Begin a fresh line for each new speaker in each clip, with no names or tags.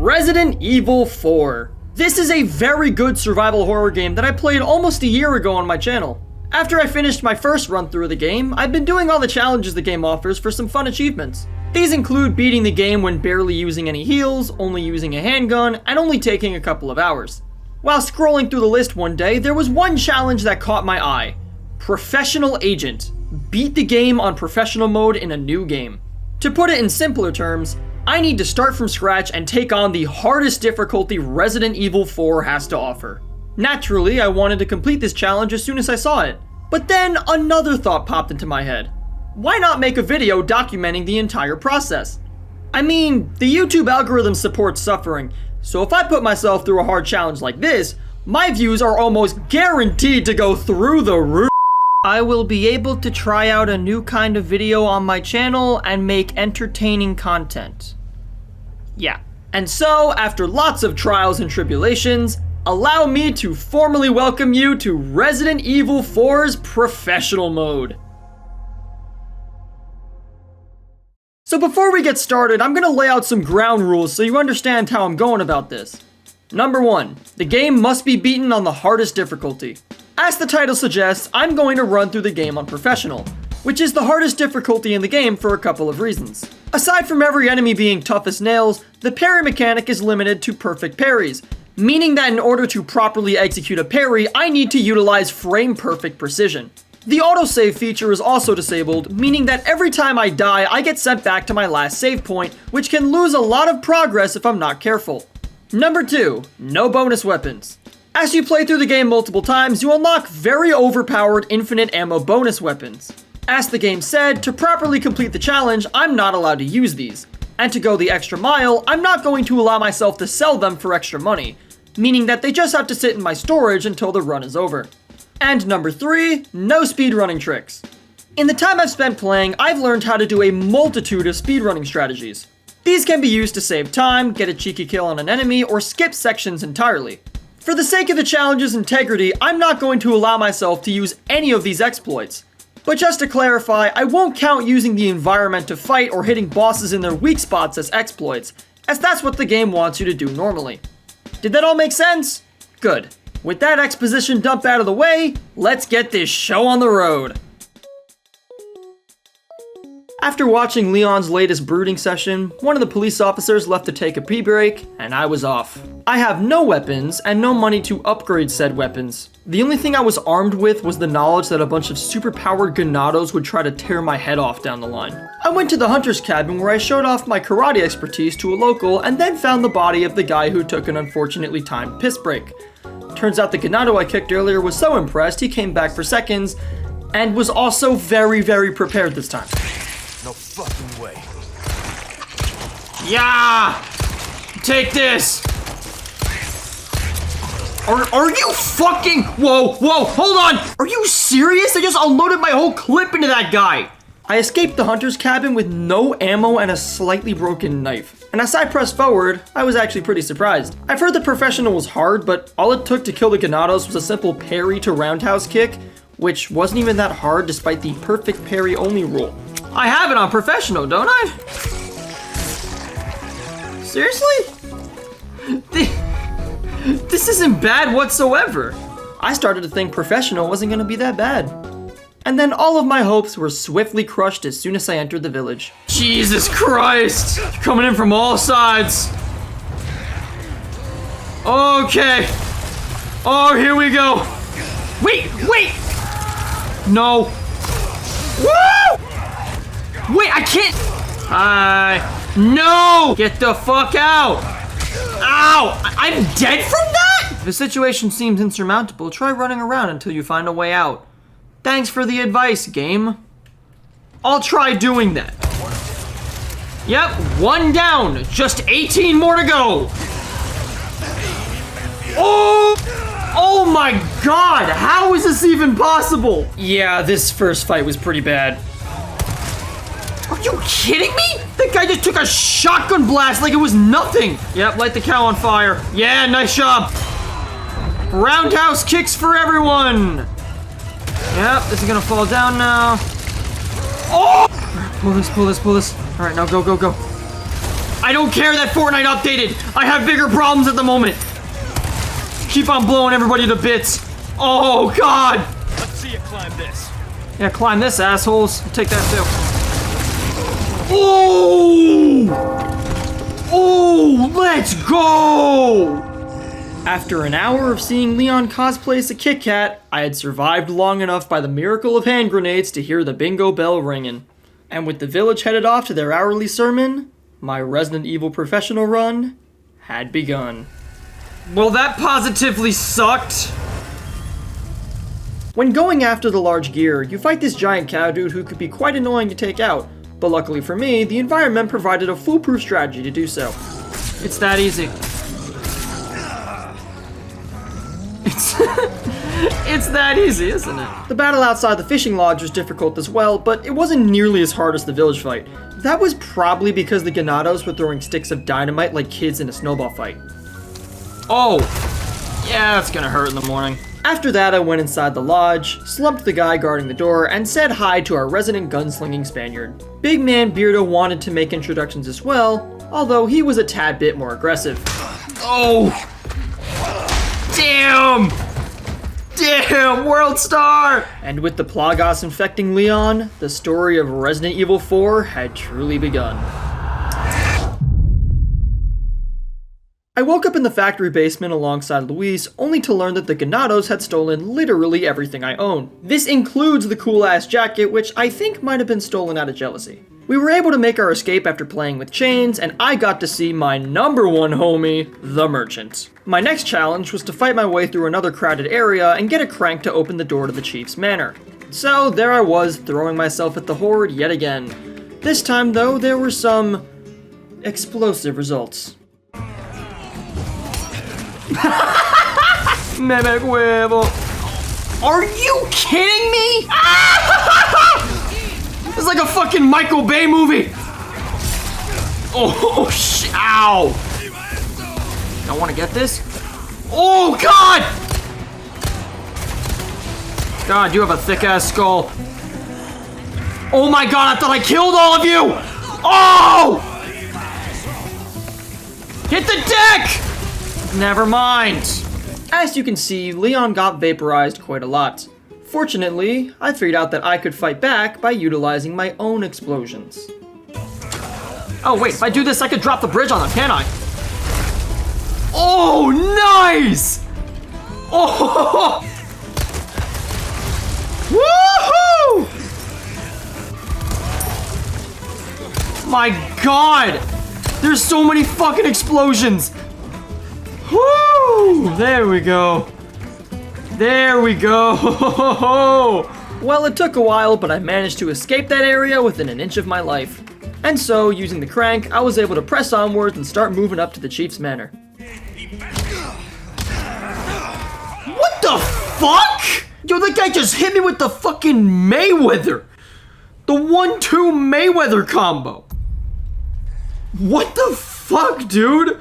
Resident Evil 4. This is a very good survival horror game that I played almost a year ago on my channel. After I finished my first run through of the game, I've been doing all the challenges the game offers for some fun achievements. These include beating the game when barely using any heals, only using a handgun, and only taking a couple of hours. While scrolling through the list one day, there was one challenge that caught my eye. Professional Agent. Beat the game on professional mode in a new game. To put it in simpler terms, I need to start from scratch and take on the hardest difficulty Resident Evil 4 has to offer. Naturally, I wanted to complete this challenge as soon as I saw it. But then another thought popped into my head. Why not make a video documenting the entire process? I mean, the YouTube algorithm supports suffering, so if I put myself through a hard challenge like this, my views are almost guaranteed to go through the roof. I will be able to try out a new kind of video on my channel and make entertaining content. Yeah. And so, after lots of trials and tribulations, allow me to formally welcome you to Resident Evil 4's Professional Mode. So before we get started, I'm gonna lay out some ground rules so you understand how I'm going about this. Number 1, the game must be beaten on the hardest difficulty. As the title suggests, I'm going to run through the game on Professional, which is the hardest difficulty in the game for a couple of reasons. Aside from every enemy being tough as nails, the parry mechanic is limited to perfect parries, meaning that in order to properly execute a parry, I need to utilize frame-perfect precision. The autosave feature is also disabled, meaning that every time I die, I get sent back to my last save point, which can lose a lot of progress if I'm not careful. Number 2, no bonus weapons. As you play through the game multiple times, you unlock very overpowered infinite ammo bonus weapons. As the game said, to properly complete the challenge, I'm not allowed to use these. And to go the extra mile, I'm not going to allow myself to sell them for extra money, meaning that they just have to sit in my storage until the run is over. And number 3, no speedrunning tricks. In the time I've spent playing, I've learned how to do a multitude of speedrunning strategies. These can be used to save time, get a cheeky kill on an enemy, or skip sections entirely. For the sake of the challenge's integrity, I'm not going to allow myself to use any of these exploits. But just to clarify, I won't count using the environment to fight or hitting bosses in their weak spots as exploits, as that's what the game wants you to do normally. Did that all make sense? Good. With that exposition dump out of the way, let's get this show on the road. After watching Leon's latest brooding session, one of the police officers left to take a pee break, and I was off. I have no weapons and no money to upgrade said weapons. The only thing I was armed with was the knowledge that a bunch of superpowered ganados would try to tear my head off down the line. I went to the hunter's cabin where I showed off my karate expertise to a local and then found the body of the guy who took an unfortunately timed piss break. Turns out the ganado I kicked earlier was so impressed he came back for seconds and was also very, very prepared this time.
No fucking way.
Yeah! Take this! Are you fucking... Whoa, hold on! Are you serious? I just unloaded my whole clip into that guy! I escaped the hunter's cabin with no ammo and a slightly broken knife. And as I pressed forward, I was actually pretty surprised. I've heard the Professional was hard, but all it took to kill the ganados was a simple parry to roundhouse kick, which wasn't even that hard despite the perfect parry only rule. I have it on Professional, don't I? Seriously? This isn't bad whatsoever. I started to think Professional wasn't gonna be that bad. And then all of my hopes were swiftly crushed as soon as I entered the village. Jesus Christ! You're coming in from all sides. Okay. Oh, here we go. Wait! No. Woo! Wait, I can't! No! Get the fuck out! Ow! I'm dead from that?! If the situation seems insurmountable, try running around until you find a way out. Thanks for the advice, game. I'll try doing that. Yep, 1 down. Just 18 more to go. Oh my god! How is this even possible? Yeah, this first fight was pretty bad. Are you kidding me? That guy just took a shotgun blast like it was nothing. Yep, light the cow on fire. Yeah, nice job. Roundhouse kicks for everyone. Yep, this is gonna fall down now. Oh! Pull this. All right, now go. I don't care that Fortnite updated. I have bigger problems at the moment. Keep on blowing everybody to bits. Oh, God.
Let's see you climb this.
Yeah, climb this, assholes. I'll take that, too. Oh! Oh, let's go! After an hour of seeing Leon cosplay as a Kit Kat, I had survived long enough by the miracle of hand grenades to hear the bingo bell ringing. And with the village headed off to their hourly sermon, my Resident Evil professional run had begun. Well, that positively sucked. When going after the large gear, you fight this giant cow dude who could be quite annoying to take out, but luckily for me, the environment provided a foolproof strategy to do so. It's that easy. It's that easy, isn't it? The battle outside the fishing lodge was difficult as well, but it wasn't nearly as hard as the village fight. That was probably because the Ganados were throwing sticks of dynamite like kids in a snowball fight. Oh, yeah, that's gonna hurt in the morning. After that, I went inside the lodge, slumped the guy guarding the door, and said hi to our resident gunslinging Spaniard. Big Man Beardo wanted to make introductions as well, although he was a tad bit more aggressive. Oh! Damn! Damn, World Star! And with the Plagas infecting Leon, the story of Resident Evil 4 had truly begun. I woke up in the factory basement alongside Luis, only to learn that the Ganados had stolen literally everything I own. This includes the cool-ass jacket, which I think might have been stolen out of jealousy. We were able to make our escape after playing with chains, and I got to see my number one homie, the Merchant. My next challenge was to fight my way through another crowded area and get a crank to open the door to the Chief's manor. So there I was, throwing myself at the Horde yet again. This time though, there were some explosive results. Meme huevo. Are you kidding me? It's like a fucking Michael Bay movie. Oh, ow. I want to get this. Oh, God. God, you have a thick ass skull. Oh my God, I thought I killed all of you. Oh! Hit the deck! Never mind. As you can see, Leon got vaporized quite a lot. Fortunately, I figured out that I could fight back by utilizing my own explosions. Oh wait, if I do this, I could drop the bridge on them, can't I? Oh, nice! Oh! Woohoo! My God! There's so many fucking explosions! Woo! There we go. There we go. Well, it took a while, but I managed to escape that area within an inch of my life. And so, using the crank, I was able to press onwards and start moving up to the Chief's manor. What the fuck? Yo, that guy just hit me with the fucking Mayweather. The 1-2 Mayweather combo. What the fuck, dude?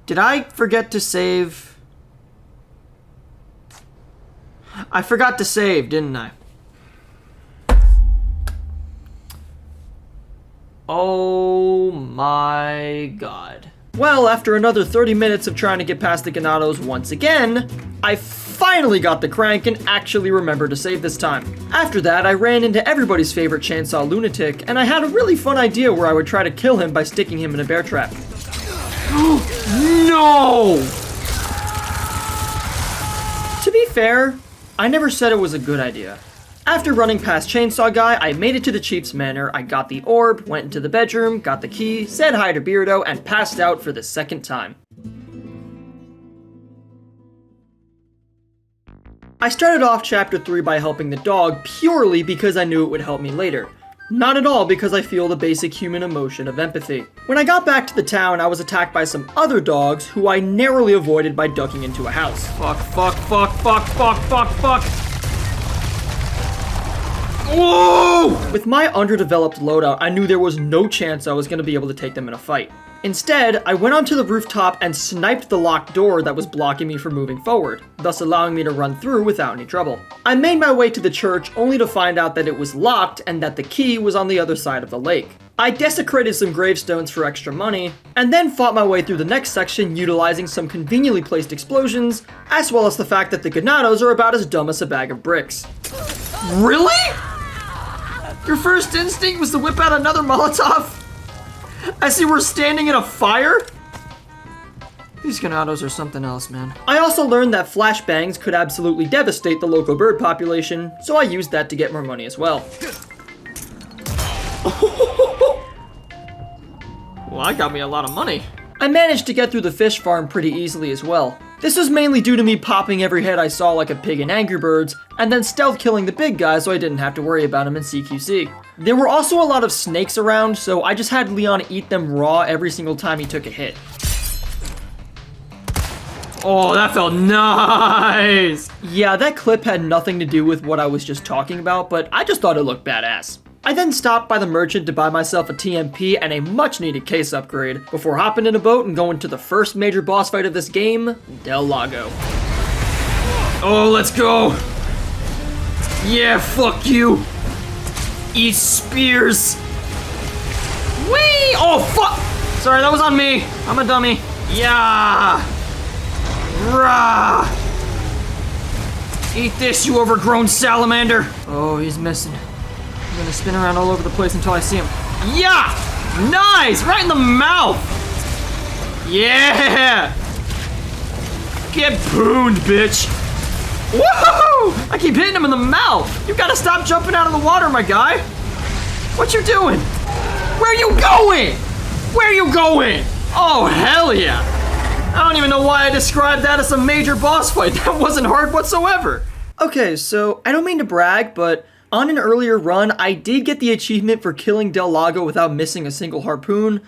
Did I forget to save? I forgot to save, didn't I? Oh my God. Well, after another 30 minutes of trying to get past the Ganados once again, I finally got the crank and actually remembered to save this time. After that, I ran into everybody's favorite chainsaw lunatic, and I had a really fun idea where I would try to kill him by sticking him in a bear trap. No! To be fair, I never said it was a good idea. After running past Chainsaw Guy, I made it to the Chief's manor, I got the orb, went into the bedroom, got the key, said hi to Beardo, and passed out for the second time. I started off Chapter 3 by helping the dog purely because I knew it would help me later. Not at all because I feel the basic human emotion of empathy. When I got back to the town, I was attacked by some other dogs who I narrowly avoided by ducking into a house. Fuck, fuck, fuck, fuck, fuck, fuck, fuck. Whoa! With my underdeveloped loadout, I knew there was no chance I was going to be able to take them in a fight. Instead, I went onto the rooftop and sniped the locked door that was blocking me from moving forward, thus allowing me to run through without any trouble. I made my way to the church only to find out that it was locked and that the key was on the other side of the lake. I desecrated some gravestones for extra money, and then fought my way through the next section utilizing some conveniently placed explosions, as well as the fact that the Ganados are about as dumb as a bag of bricks. Really? Your first instinct was to whip out another Molotov? As you were standing in a fire? These Ganados are something else, man. I also learned that flashbangs could absolutely devastate the local bird population, so I used that to get more money as well. Well, that got me a lot of money. I managed to get through the fish farm pretty easily as well. This was mainly due to me popping every head I saw like a pig in Angry Birds, and then stealth killing the big guy so I didn't have to worry about him in CQC. There were also a lot of snakes around, so I just had Leon eat them raw every single time he took a hit. Oh, that felt nice! Yeah, that clip had nothing to do with what I was just talking about, but I just thought it looked badass. I then stopped by the merchant to buy myself a TMP and a much needed case upgrade before hopping in a boat and going to the first major boss fight of this game, Del Lago. Oh, let's go! Yeah, fuck you! Eat spears! Whee! Oh, fuck! Sorry, that was on me. I'm a dummy. Yeah! Rah! Eat this, you overgrown salamander! Oh, he's missing. I'm gonna spin around all over the place until I see him. Yeah! Nice! Right in the mouth! Yeah! Get pooned, bitch! Woohoo! I keep hitting him in the mouth! You gotta stop jumping out of the water, my guy! What you doing? Where you going? Where you going? Oh, hell yeah! I don't even know why I described that as a major boss fight. That wasn't hard whatsoever. Okay, so I don't mean to brag, but on an earlier run, I did get the achievement for killing Del Lago without missing a single harpoon.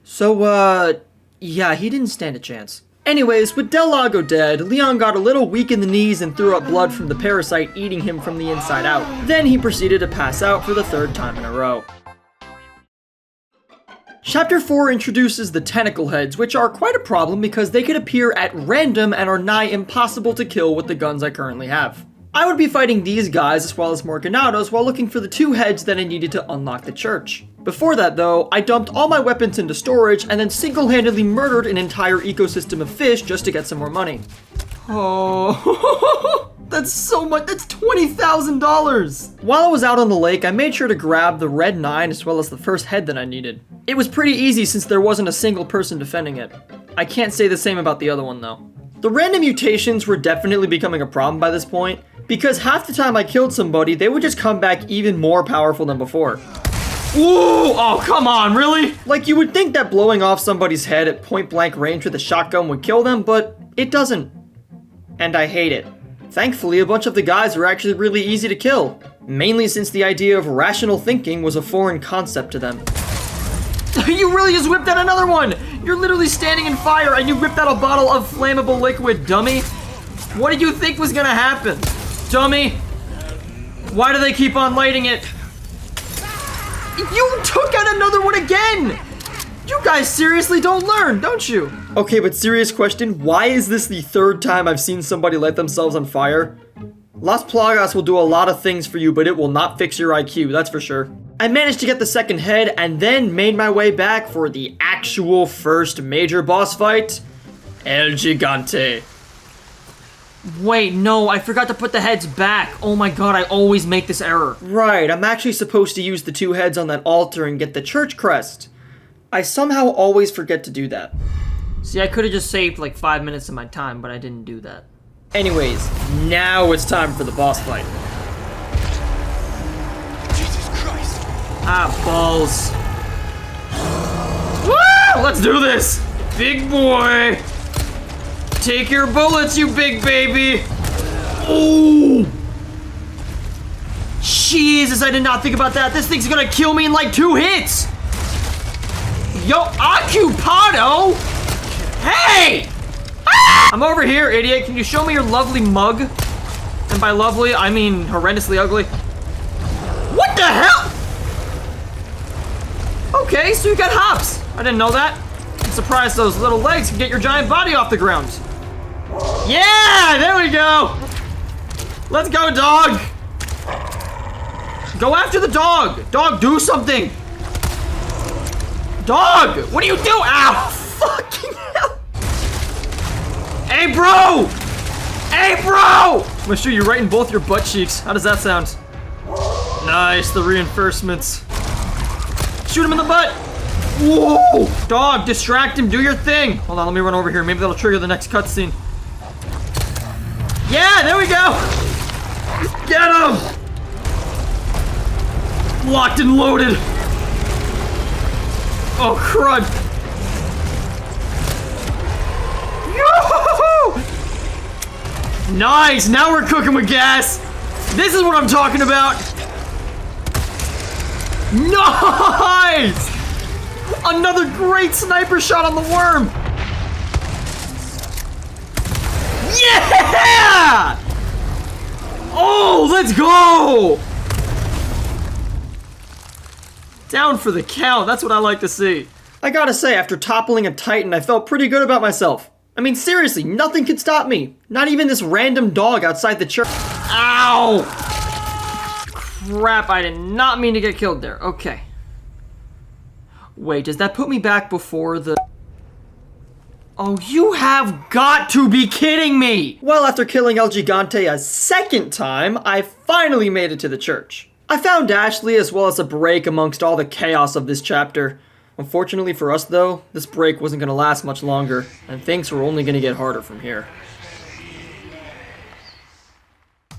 So, yeah, he didn't stand a chance. Anyways, with Del Lago dead, Leon got a little weak in the knees and threw up blood from the parasite eating him from the inside out. Then he proceeded to pass out for the third time in a row. Chapter 4 introduces the tentacle heads, which are quite a problem because they could appear at random and are nigh impossible to kill with the guns I currently have. I would be fighting these guys as well as more Ganados while looking for the 2 heads that I needed to unlock the church. Before that though, I dumped all my weapons into storage and then single-handedly murdered an entire ecosystem of fish just to get some more money. Oh, that's so much, that's $20,000! While I was out on the lake, I made sure to grab the red 9 as well as the first head that I needed. It was pretty easy since there wasn't a single person defending it. I can't say the same about the other one though. The random mutations were definitely becoming a problem by this point, because half the time I killed somebody, they would just come back even more powerful than before. Ooh! Oh, come on, really? Like, you would think that blowing off somebody's head at point-blank range with a shotgun would kill them, but it doesn't. And I hate it. Thankfully, a bunch of the guys were actually really easy to kill, mainly since the idea of rational thinking was a foreign concept to them. You really just whipped out another one! You're literally standing in fire and you whipped out a bottle of flammable liquid, dummy! What did you think was gonna happen? Dummy! Why do they keep on lighting it? You took out another one again! You guys seriously don't learn, don't you? Okay, but serious question, why is this the 3rd time I've seen somebody light themselves on fire? Las Plagas will do a lot of things for you, but it will not fix your IQ, that's for sure. I managed to get the second head and then made my way back for the actual first major boss fight, El Gigante. Wait, no, I forgot to put the heads back. Oh my god, I always make this error. Right, I'm actually supposed to use the 2 heads on that altar and get the church crest. I somehow always forget to do that. See, I could have just saved like 5 minutes of my time, but I didn't do that. Anyways, now it's time for the boss fight.
Jesus Christ.
Ah, balls. Woo! Let's do this! Big boy! Take your bullets, you big baby! Ooh! Jesus, I did not think about that. This thing's gonna kill me in like 2 hits! Yo, occupado! Hey! Ah! I'm over here, idiot. Can you show me your lovely mug? And by lovely, I mean horrendously ugly. What the hell? Okay, so you got hops. I didn't know that. surprised those little legs can get your giant body off the ground. Yeah, there we go. Let's go, dog. Go after the dog. Dog, do something. Dog, what do you do? Ow, fucking hell. Hey, bro. Hey, bro. I'm gonna shoot you right in both your butt cheeks. How does that sound? Nice, the reinforcements. Shoot him in the butt. Whoa! Dog, distract him, do your thing. Hold on, let me run over here. Maybe that'll trigger the next cutscene. Yeah, there we go. Get him! Locked and loaded. Oh, crud. Yoo-hoo-hoo! Nice, now we're cooking with gas. This is what I'm talking about. Nice! Another great sniper shot on the worm! Yeah! Oh, let's go! Down for the count, that's what I like to see. I gotta say, after toppling a Titan, I felt pretty good about myself. I mean, seriously, nothing could stop me. Not even this random dog outside the church. Ow! Crap, I did not mean to get killed there. Okay. Wait, does that put me back before the... Oh, you have got to be kidding me! Well, after killing El Gigante a second time, I finally made it to the church. I found Ashley as well as a break amongst all the chaos of this chapter. Unfortunately for us though, this break wasn't going to last much longer, and things were only going to get harder from here.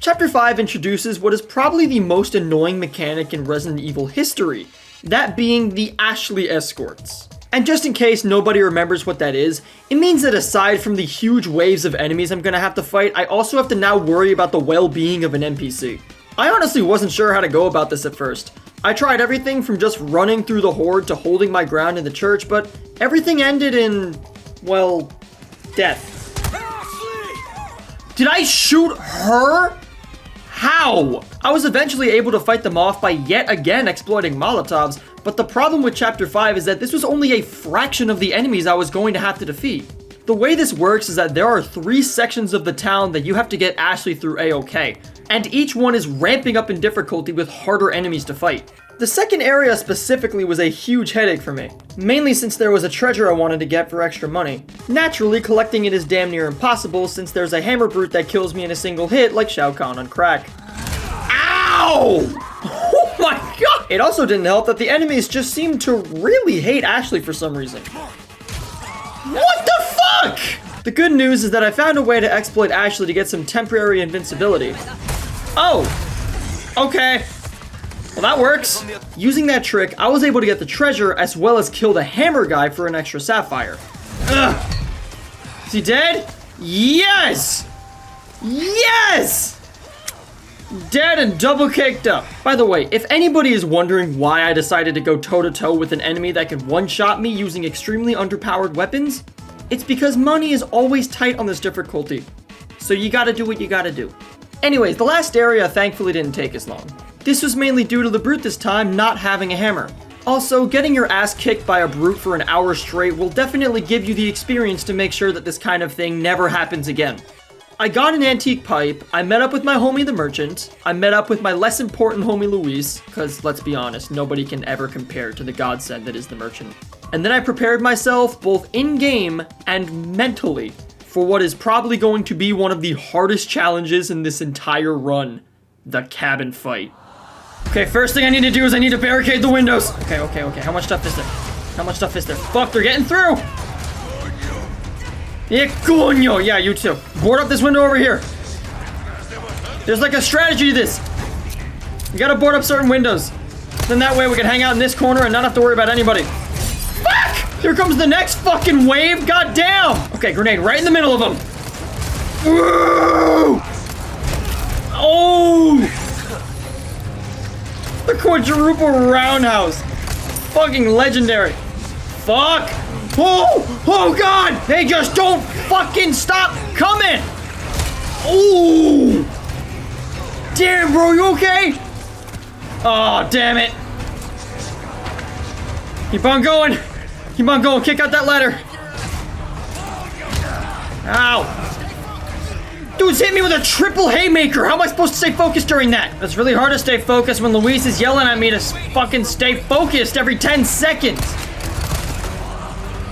Chapter 5 introduces what is probably the most annoying mechanic in Resident Evil history, that being the Ashley escorts. And just in case nobody remembers what that is, it means that aside from the huge waves of enemies I'm gonna have to fight, I also have to now worry about the well-being of an NPC. I honestly wasn't sure how to go about this at first. I tried everything from just running through the horde to holding my ground in the church, but everything ended in, well, death. Did I shoot her? How? I was eventually able to fight them off by yet again exploiting Molotovs, but the problem with Chapter 5 is that this was only a fraction of the enemies I was going to have to defeat. The way this works is that there are 3 sections of the town that you have to get Ashley through A-OK, and each one is ramping up in difficulty with harder enemies to fight. The second area specifically was a huge headache for me, mainly since there was a treasure I wanted to get for extra money. Naturally, collecting it is damn near impossible since there's a hammer brute that kills me in a single hit like Shao Kahn on crack. Ow! Oh my god! It also didn't help that the enemies just seemed to really hate Ashley for some reason. What the fuck? The good news is that I found a way to exploit Ashley to get some temporary invincibility. Oh! Okay. Well, that works. Using that trick, I was able to get the treasure as well as kill the hammer guy for an extra sapphire. Ugh. Is he dead? Yes! Yes! Dead and double caked up. By the way, if anybody is wondering why I decided to go toe-to-toe with an enemy that could one-shot me using extremely underpowered weapons, it's because money is always tight on this difficulty. So you gotta do what you gotta do. Anyways, the last area thankfully didn't take as long. This was mainly due to the brute this time not having a hammer. Also, getting your ass kicked by a brute for an hour straight will definitely give you the experience to make sure that this kind of thing never happens again. I got an antique pipe, I met up with my homie the merchant, I met up with my less important homie Luis, cause let's be honest, nobody can ever compare to the godsend that is the merchant. And then I prepared myself both in-game and mentally for what is probably going to be one of the hardest challenges in this entire run, the cabin fight. Okay, first thing I need to do is I need to barricade the windows. Okay, how much stuff is there? How much stuff is there? Fuck, they're getting through! Yeah, coño! Yeah, you too. Board up this window over here. There's like a strategy to this. You gotta board up certain windows. Then that way we can hang out in this corner and not have to worry about anybody. Fuck! Here comes the next fucking wave, goddamn! Okay, grenade right in the middle of them. Woo! Oh! The quadruple roundhouse. Fucking legendary. Fuck! Oh! Oh god! They just don't fucking stop coming! Oh! Damn, bro, you okay? Oh, damn it. Keep on going. Keep on going. Kick out that ladder. Ow! Dude's hit me with a triple haymaker. How am I supposed to stay focused during that? It's really hard to stay focused when Luis is yelling at me to fucking stay focused every 10 seconds.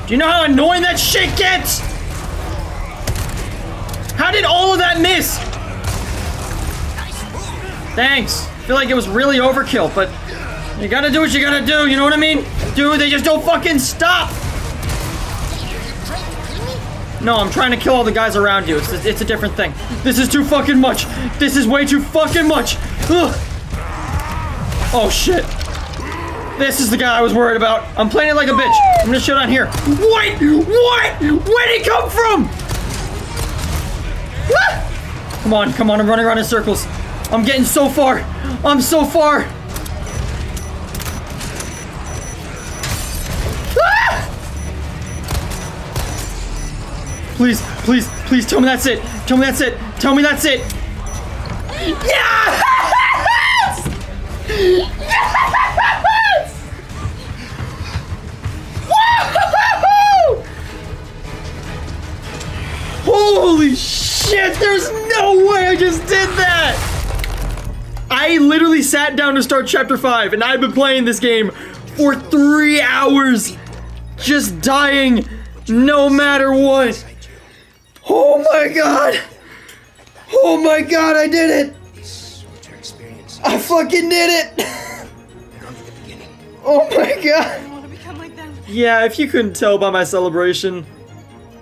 Do you know how annoying that shit gets? How did all of that miss? Thanks. I feel like it was really overkill, but you gotta do what you gotta do, you know what I mean? Dude, they just don't fucking stop! No, I'm trying to kill all the guys around you. It's a different thing. This is too fucking much. This is way too fucking much. Ugh. Oh, shit. This is the guy I was worried about. I'm playing it like a bitch. I'm gonna shit on here. What? What? Where'd he come from? Ah! Come on, come on. I'm running around in circles. I'm getting so far. I'm so far. Ah! Please, please, please tell me that's it. Tell me that's it. Tell me that's it. Yes! Yes! Woo! Holy shit, there's no way I just did that! I literally sat down to start chapter 5 and I've been playing this game for 3 hours, just dying no matter what. Oh my god! Oh my god, I did it! I fucking did it! Oh my god! Yeah, if you couldn't tell by my celebration,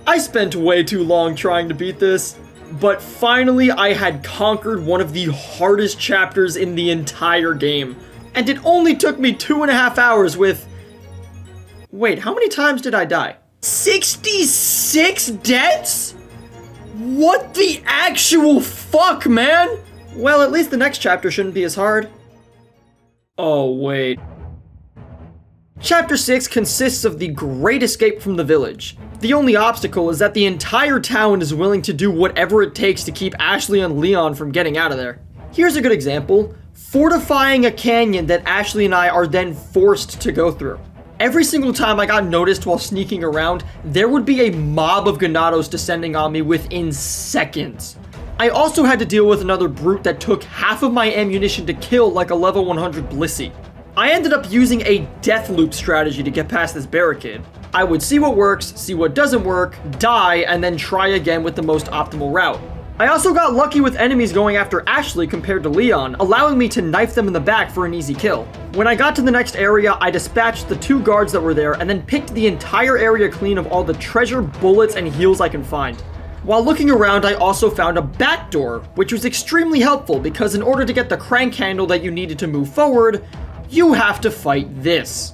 I spent way too long trying to beat this, but finally I had conquered one of the hardest chapters in the entire game. And it only took me 2.5 hours with... Wait, how many times did I die? 66 deaths? What the actual fuck, man? Well, at least the next chapter shouldn't be as hard. Oh, wait. Chapter 6 consists of the Great Escape from the village. The only obstacle is that the entire town is willing to do whatever it takes to keep Ashley and Leon from getting out of there. Here's a good example. Fortifying a canyon that Ashley and I are then forced to go through. Every single time I got noticed while sneaking around, there would be a mob of Ganados descending on me within seconds. I also had to deal with another brute that took half of my ammunition to kill like a level 100 Blissey. I ended up using a death loop strategy to get past this barricade. I would see what works, see what doesn't work, die, and then try again with the most optimal route. I also got lucky with enemies going after Ashley compared to Leon, allowing me to knife them in the back for an easy kill. When I got to the next area, I dispatched the 2 guards that were there and then picked the entire area clean of all the treasure, bullets, and heals I can find. While looking around, I also found a back door, which was extremely helpful because in order to get the crank handle that you needed to move forward, you have to fight this.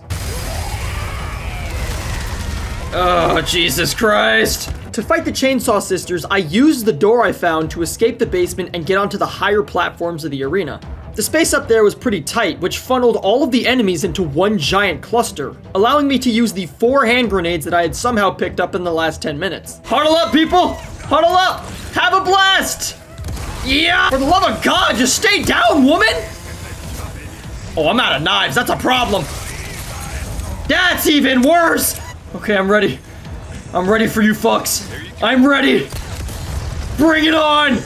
Oh, Jesus Christ. To fight the Chainsaw Sisters, I used the door I found to escape the basement and get onto the higher platforms of the arena. The space up there was pretty tight, which funneled all of the enemies into one giant cluster, allowing me to use the 4 hand grenades that I had somehow picked up in the last 10 minutes. Huddle up, people! Huddle up! Have a blast! Yeah! For the love of God, just stay down, woman! Oh, I'm out of knives. That's a problem. That's even worse! Okay, I'm ready. I'm ready for you fucks. I'm ready. Bring it on!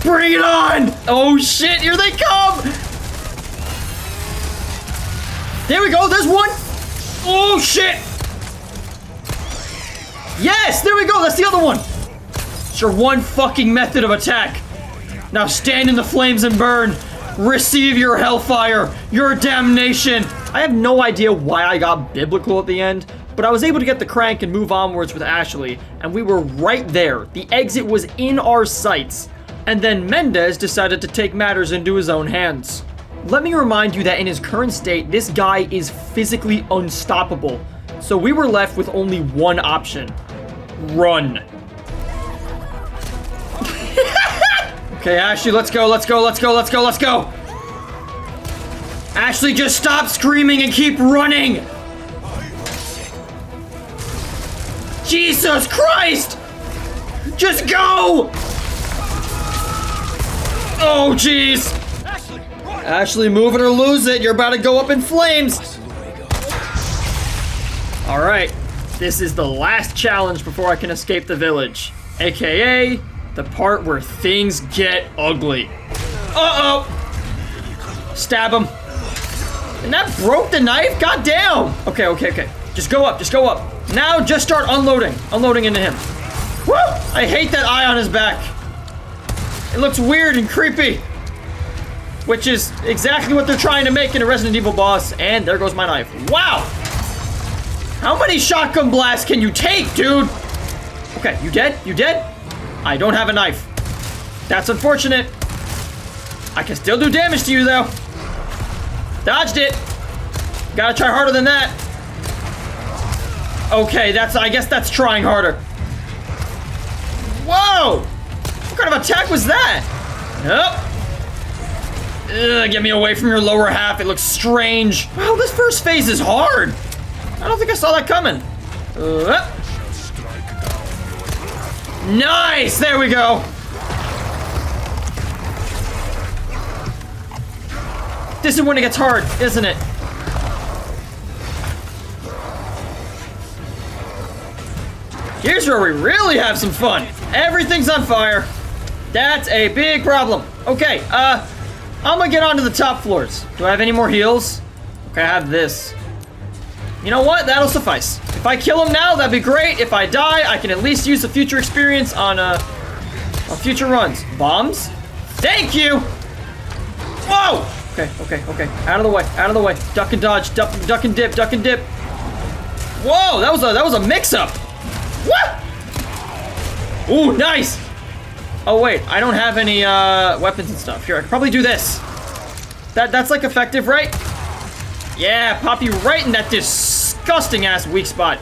Bring it on! Oh shit, here they come! There we go, there's one! Oh shit! Yes, there we go, that's the other one! It's your one fucking method of attack. Now stand in the flames and burn. Receive your hellfire, your damnation. I have no idea why I got biblical at the end, but I was able to get the crank and move onwards with Ashley, and we were right there. The exit was in our sights. And then Mendez decided to take matters into his own hands. Let me remind you that in his current state, this guy is physically unstoppable. So we were left with only one option. Run. Okay, Ashley, let's go, let's go, let's go, let's go, let's go. Ashley, just stop screaming and keep running. Jesus Christ! Just go! Oh, jeez! Ashley, move it or lose it. You're about to go up in flames. Alright, this is the last challenge before I can escape the village. AKA the part where things get ugly. Uh-oh! Stab him. And that broke the knife? God damn! Okay. Just go up. Now just start unloading. Unloading into him. Woo! I hate that eye on his back. It looks weird and creepy. Which is exactly what they're trying to make in a Resident Evil boss. And there goes my knife. Wow! How many shotgun blasts can you take, dude? Okay, you dead? You dead? I don't have a knife. That's unfortunate. I can still do damage to you, though. Dodged it. Gotta try harder than that. Okay, I guess that's trying harder. Whoa! What kind of attack was that? Nope. Ugh, get me away from your lower half. It looks strange. Wow, this first phase is hard. I don't think I saw that coming. Nice! There we go. This is when it gets hard, isn't it? Here's where we really have some fun. Everything's on fire. That's a big problem. Okay, I'm gonna get onto the top floors. Do I have any more heals? Okay, I have this. You know what? That'll suffice. If I kill him now, that'd be great. If I die, I can at least use the future experience on future runs. Bombs? Thank you! Whoa! Okay. Out of the way. Duck and dodge, duck and dip. Whoa, that was a mix-up. What? Ooh, nice. Oh wait, I don't have any weapons and stuff. Here, I could probably do this. That's like effective, right? Yeah, pop you right in that disgusting ass weak spot.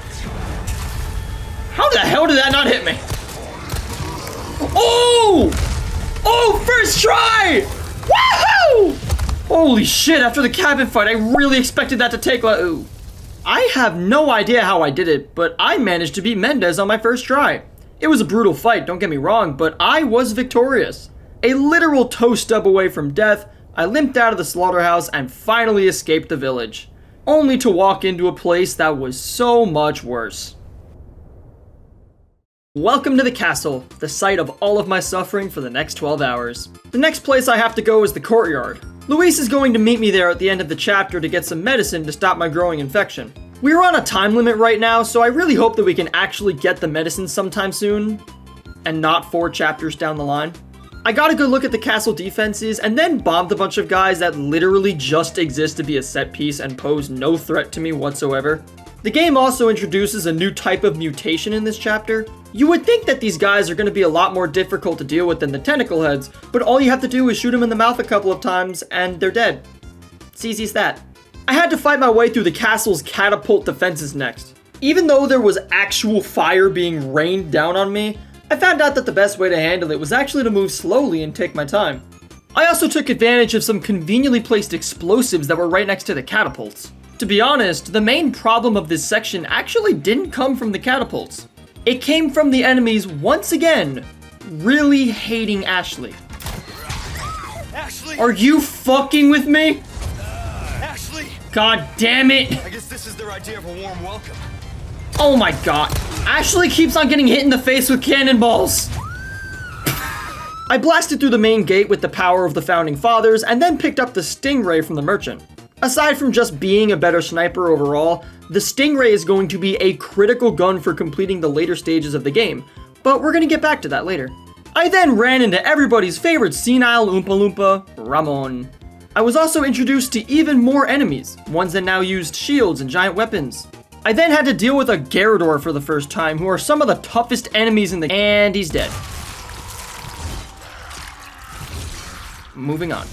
How the hell did that not hit me? Oh! Oh, first try! Woohoo! Holy shit, after the cabin fight, I really expected that to take ooh. I have no idea how I did it, but I managed to beat Mendez on my first try. It was a brutal fight, don't get me wrong, but I was victorious. A literal toe stub away from death, I limped out of the slaughterhouse and finally escaped the village, only to walk into a place that was so much worse. Welcome to the castle, the site of all of my suffering for the next 12 hours. The next place I have to go is the courtyard. Luis is going to meet me there at the end of the chapter to get some medicine to stop my growing infection. We're on a time limit right now, so I really hope that we can actually get the medicine sometime soon, and not 4 chapters down the line. I got a good look at the castle defenses, and then bombed a bunch of guys that literally just exist to be a set piece and pose no threat to me whatsoever. The game also introduces a new type of mutation in this chapter. You would think that these guys are going to be a lot more difficult to deal with than the tentacle heads, but all you have to do is shoot them in the mouth a couple of times and they're dead. It's easy as that. I had to fight my way through the castle's catapult defenses next. Even though there was actual fire being rained down on me, I found out that the best way to handle it was actually to move slowly and take my time. I also took advantage of some conveniently placed explosives that were right next to the catapults. To be honest, the main problem of this section actually didn't come from the catapults. It came from the enemies once again, really hating Ashley.
Ashley!
Are you fucking with me?
Ashley!
God damn it!
I guess this is their idea of a warm welcome.
Oh my god. Ashley keeps on getting hit in the face with cannonballs. I blasted through the main gate with the power of the Founding Fathers and then picked up the Stingray from the merchant. Aside from just being a better sniper overall, the Stingray is going to be a critical gun for completing the later stages of the game, but we're gonna get back to that later. I then ran into everybody's favorite senile Oompa Loompa, Ramon. I was also introduced to even more enemies, ones that now used shields and giant weapons. I then had to deal with a Garrador for the first time, who are some of the toughest enemies in the game, and he's dead. Moving on.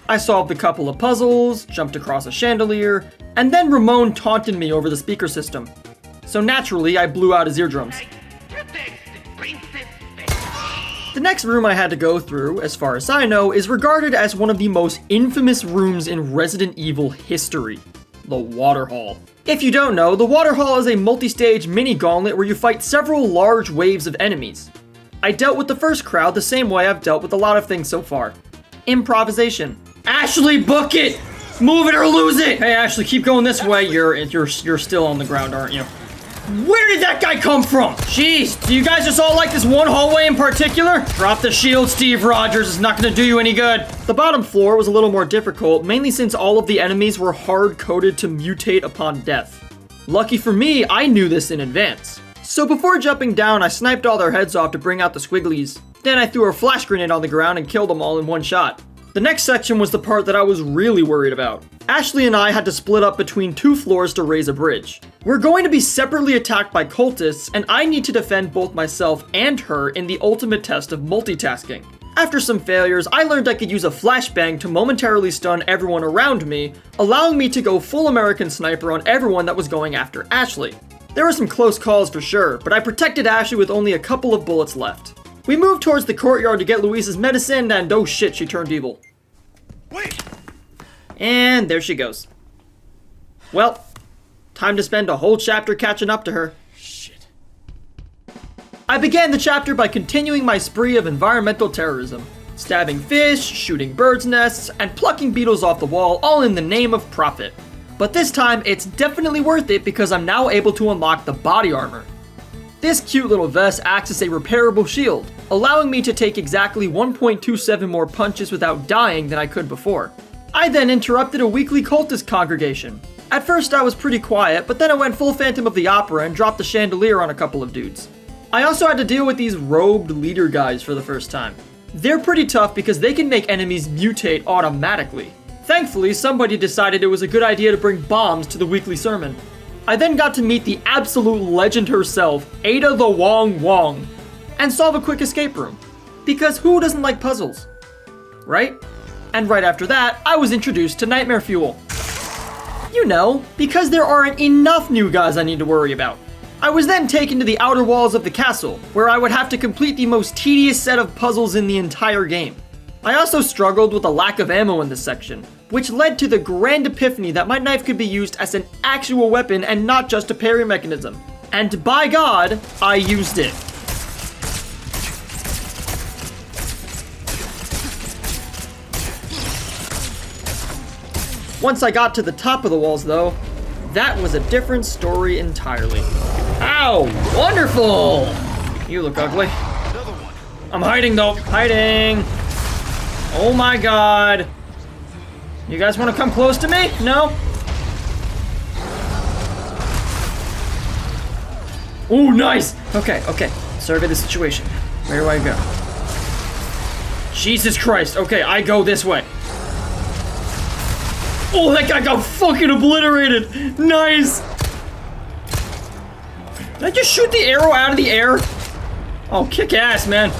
I solved a couple of puzzles, jumped across a chandelier, and then Ramon taunted me over the speaker system. So naturally, I blew out his eardrums. The next room I had to go through, as far as I know, is regarded as one of the most infamous rooms in Resident Evil history, the Water Hall. If you don't know, the Water Hall is a multi-stage mini-gauntlet where you fight several large waves of enemies. I dealt with the first crowd the same way I've dealt with a lot of things so far. Improvisation. Ashley, book it! Move it or lose it! Hey, Ashley, keep going this way. You're still on the ground, aren't you? Where did that guy come from? Jeez, do you guys just all like this one hallway in particular? Drop the shield, Steve Rogers. It's not gonna do you any good. The bottom floor was a little more difficult, mainly since all of the enemies were hard-coded to mutate upon death. Lucky for me, I knew this in advance. So before jumping down, I sniped all their heads off to bring out the squigglies. Then I threw a flash grenade on the ground and killed them all in one shot. The next section was the part that I was really worried about. Ashley and I had to split up between 2 floors to raise a bridge. We're going to be separately attacked by cultists, and I need to defend both myself and her in the ultimate test of multitasking. After some failures, I learned I could use a flashbang to momentarily stun everyone around me, allowing me to go full American Sniper on everyone that was going after Ashley. There were some close calls for sure, but I protected Ashley with only a couple of bullets left. We moved towards the courtyard to get Louise's medicine, and oh shit, she turned evil.
Wait!
And there she goes. Well, time to spend a whole chapter catching up to her.
Shit.
I began the chapter by continuing my spree of environmental terrorism. Stabbing fish, shooting birds' nests, and plucking beetles off the wall, all in the name of profit. But this time, it's definitely worth it because I'm now able to unlock the body armor. This cute little vest acts as a repairable shield, allowing me to take exactly 1.27 more punches without dying than I could before. I then interrupted a weekly cultist congregation. At first I was pretty quiet, but then I went full Phantom of the Opera and dropped the chandelier on a couple of dudes. I also had to deal with these robed leader guys for the first time. They're pretty tough because they can make enemies mutate automatically. Thankfully, somebody decided it was a good idea to bring bombs to the weekly sermon. I then got to meet the absolute legend herself, Ada the Wong Wong, and solve a quick escape room. Because who doesn't like puzzles? Right? And right after that, I was introduced to Nightmare Fuel. You know, because there aren't enough new guys I need to worry about. I was then taken to the outer walls of the castle, where I would have to complete the most tedious set of puzzles in the entire game. I also struggled with a lack of ammo in this section, which led to the grand epiphany that my knife could be used as an actual weapon and not just a parry mechanism. And by God, I used it. Once I got to the top of the walls though, that was a different story entirely. Ow! Wonderful! You look ugly.
Another one.
I'm hiding though. Hiding! Oh my God. You guys want to come close to me? No? Ooh, nice! Okay. Survey the situation. Where do I go? Jesus Christ. Okay, I go this way. Oh, that guy got fucking obliterated. Nice! Did I just shoot the arrow out of the air? Oh, kick ass, man.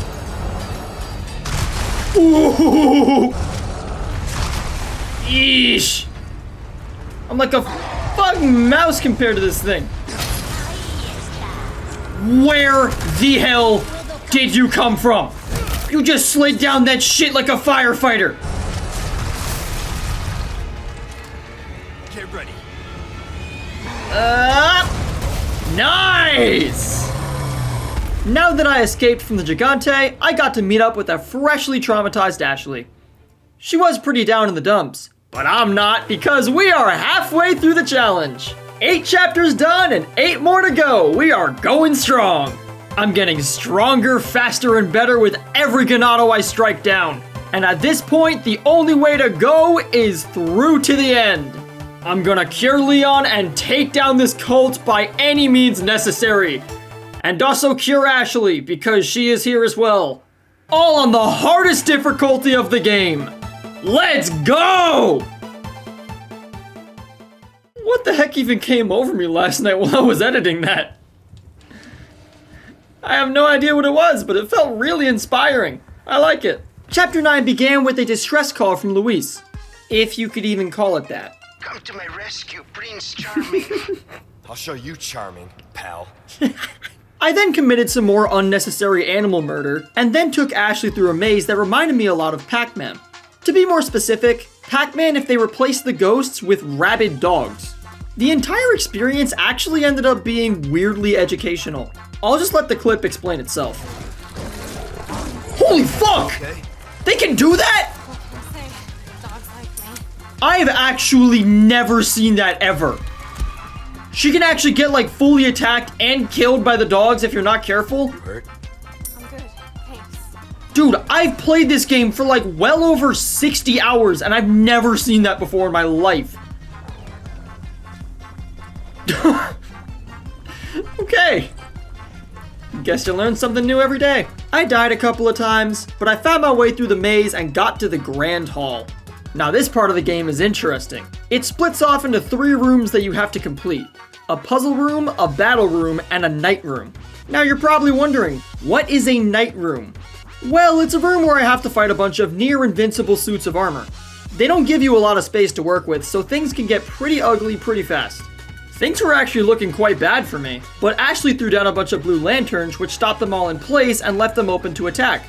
Ooh! Yeesh! I'm like a fucking mouse compared to this thing. Where the hell did you come from? You just slid down that shit like a firefighter.
Get ready.
Nice! Now that I escaped from the Gigante, I got to meet up with a freshly traumatized Ashley. She was pretty down in the dumps, but I'm not because we are halfway through the challenge. 8 chapters done and 8 more to go. We are going strong. I'm getting stronger, faster, and better with every Ganado I strike down. And at this point, the only way to go is through to the end. I'm gonna cure Leon and take down this cult by any means necessary. And also cure Ashley, because she is here as well. All on the hardest difficulty of the game. Let's go! What the heck even came over me last night while I was editing that? I have no idea what it was, but it felt really inspiring. I like it. Chapter 9 began with a distress call from Luis. If you could even call it that.
Come to my rescue, Prince Charming.
I'll show you charming, pal.
I then committed some more unnecessary animal murder, and then took Ashley through a maze that reminded me a lot of Pac-Man. To be more specific, Pac-Man if they replaced the ghosts with rabid dogs. The entire experience actually ended up being weirdly educational. I'll just let the clip explain itself. Holy fuck!
Okay.
They can do that?! I've actually never seen that ever. She can actually get like fully attacked and killed by the dogs if you're not careful.
Hurt?
I'm good. Thanks.
Dude, I've played this game for like well over 60 hours and I've never seen that before in my life. Okay. Guess you learn something new every day. I died a couple of times, but I found my way through the maze and got to the Grand Hall. Now this part of the game is interesting. It splits off into 3 rooms that you have to complete. A puzzle room, a battle room, and a night room. Now you're probably wondering, what is a night room? Well, it's a room where I have to fight a bunch of near invincible suits of armor. They don't give you a lot of space to work with, so things can get pretty ugly pretty fast. Things were actually looking quite bad for me, but Ashley threw down a bunch of blue lanterns which stopped them all in place and left them open to attack.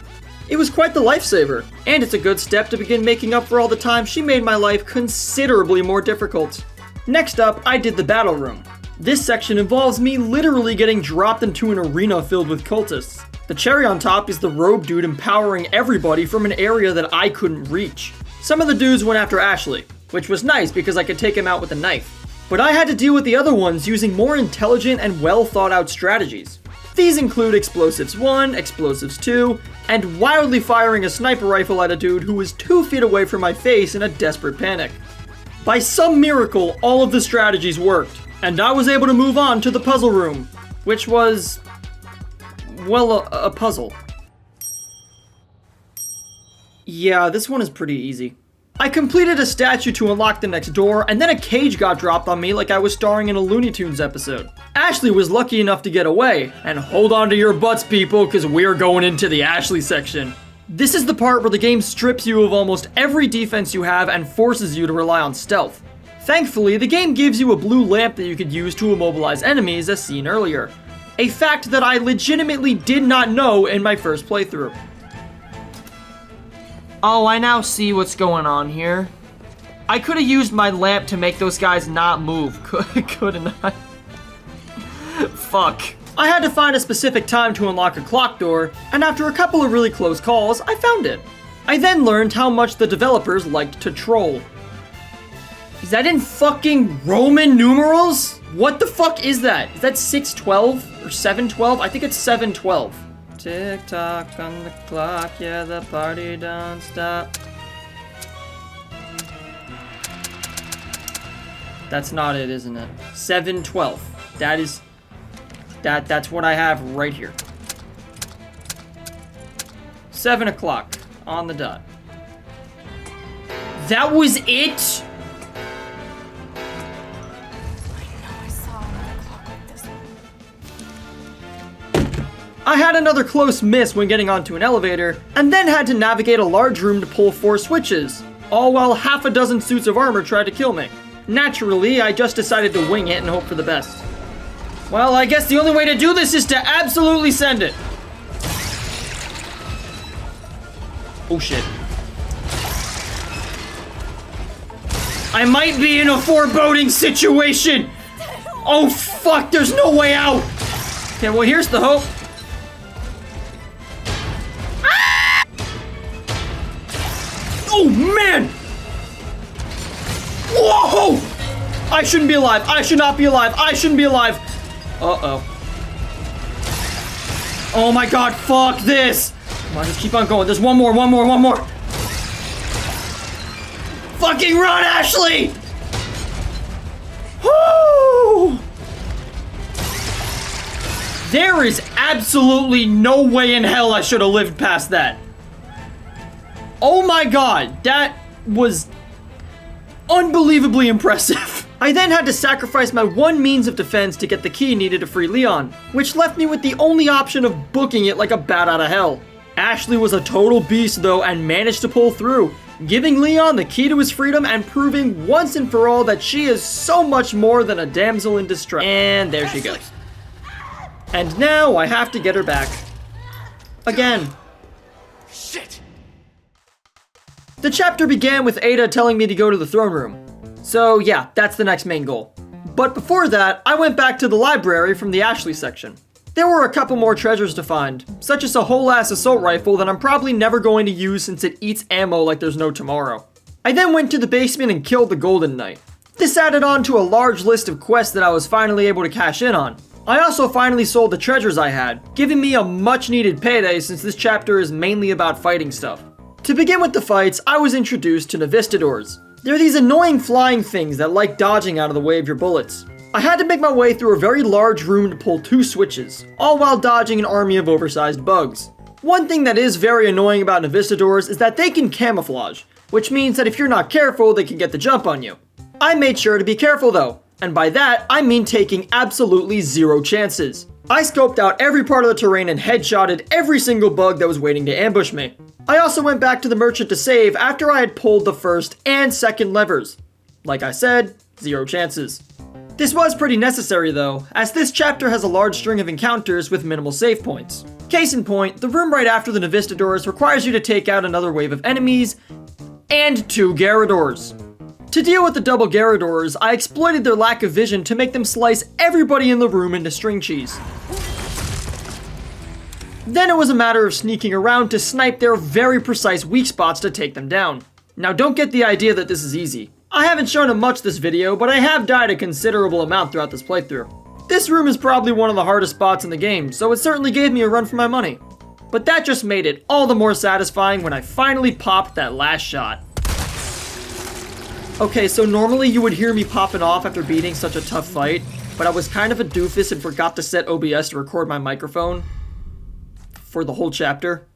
It was quite the lifesaver, and it's a good step to begin making up for all the time she made my life considerably more difficult. Next up, I did the battle room. This section involves me literally getting dropped into an arena filled with cultists. The cherry on top is the robe dude empowering everybody from an area that I couldn't reach. Some of the dudes went after Ashley, which was nice because I could take him out with a knife. But I had to deal with the other ones using more intelligent and well thought out strategies. These include Explosives 1, Explosives 2, and wildly firing a sniper rifle at a dude who was 2 feet away from my face in a desperate panic. By some miracle, all of the strategies worked, and I was able to move on to the puzzle room, which was, well, a puzzle. Yeah, this one is pretty easy. I completed a statue to unlock the next door, and then a cage got dropped on me like I was starring in a Looney Tunes episode. Ashley was lucky enough to get away, and hold on to your butts, people, because we're going into the Ashley section. This is the part where the game strips you of almost every defense you have and forces you to rely on stealth. Thankfully, the game gives you a blue lamp that you could use to immobilize enemies as seen earlier. A fact that I legitimately did not know in my first playthrough. Oh, I now see what's going on here. I could have used my lamp to make those guys not move, couldn't I? Fuck. I had to find a specific time to unlock a clock door, and after a couple of really close calls, I found it. I then learned how much the developers liked to troll. Is that in fucking Roman numerals? What the fuck is that? Is that 612 or 712? I think it's 712. Tick tock on the clock, yeah, the party don't stop. That's not it, isn't it? 712. That is... That's what I have right here. 7 o'clock on the dot. That was it? I had another close miss when getting onto an elevator, and then had to navigate a large room to pull 4 switches, all while half a dozen suits of armor tried to kill me. Naturally, I just decided to wing it and hope for the best. Well, I guess the only way to do this is to absolutely send it. Oh shit. I might be in a foreboding situation! Oh fuck, there's no way out! Okay, well here's the hope. Oh, man! Whoa! I shouldn't be alive. I should not be alive. I shouldn't be alive. Uh-oh. Oh, my God. Fuck this. Come on, just keep on going. There's one more. Fucking run, Ashley! Woo! There is absolutely no way in hell I should have lived past that. Oh my god, that was unbelievably impressive. I then had to sacrifice my one means of defense to get the key needed to free Leon, which left me with the only option of booking it like a bat out of hell. Ashley was a total beast though and managed to pull through, giving Leon the key to his freedom and proving once and for all that she is so much more than a damsel in distress. And there she goes. And now I have to get her back. Again.
Shit!
The chapter began with Ada telling me to go to the throne room. So yeah, that's the next main goal. But before that, I went back to the library from the Ashley section. There were a couple more treasures to find, such as a whole ass assault rifle that I'm probably never going to use since it eats ammo like there's no tomorrow. I then went to the basement and killed the Golden Knight. This added on to a large list of quests that I was finally able to cash in on. I also finally sold the treasures I had, giving me a much needed payday since this chapter is mainly about fighting stuff. To begin with the fights, I was introduced to Novistadors. They're these annoying flying things that like dodging out of the way of your bullets. I had to make my way through a very large room to pull 2 switches, all while dodging an army of oversized bugs. One thing that is very annoying about Novistadors is that they can camouflage, which means that if you're not careful, they can get the jump on you. I made sure to be careful though, and by that, I mean taking absolutely 0 chances. I scoped out every part of the terrain and headshotted every single bug that was waiting to ambush me. I also went back to the merchant to save after I had pulled the first and second levers. Like I said, 0 chances. This was pretty necessary though, as this chapter has a large string of encounters with minimal save points. Case in point, the room right after the Novistadors requires you to take out another wave of enemies and 2 Garradors. To deal with the double Garradors, I exploited their lack of vision to make them slice everybody in the room into string cheese. Then it was a matter of sneaking around to snipe their very precise weak spots to take them down. Now don't get the idea that this is easy. I haven't shown him much this video, but I have died a considerable amount throughout this playthrough. This room is probably one of the hardest spots in the game, so it certainly gave me a run for my money. But that just made it all the more satisfying when I finally popped that last shot. Okay, so normally you would hear me popping off after beating such a tough fight, but I was kind of a doofus and forgot to set OBS to record my microphone for the whole chapter.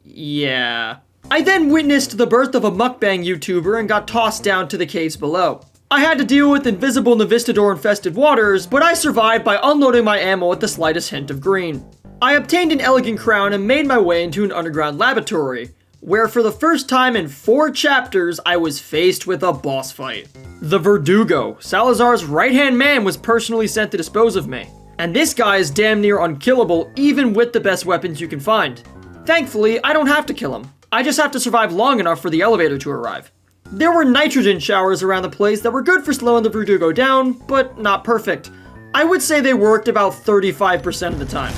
Yeah. I then witnessed the birth of a mukbang YouTuber and got tossed down to the caves below. I had to deal with invisible Novistador infested waters, but I survived by unloading my ammo at the slightest hint of green. I obtained an elegant crown and made my way into an underground laboratory, where for the first time in 4 chapters, I was faced with a boss fight. The Verdugo, Salazar's right-hand man, was personally sent to dispose of me. And this guy is damn near unkillable even with the best weapons you can find. Thankfully, I don't have to kill him. I just have to survive long enough for the elevator to arrive. There were nitrogen showers around the place that were good for slowing the Verdugo down, but not perfect. I would say they worked about 35% of the time.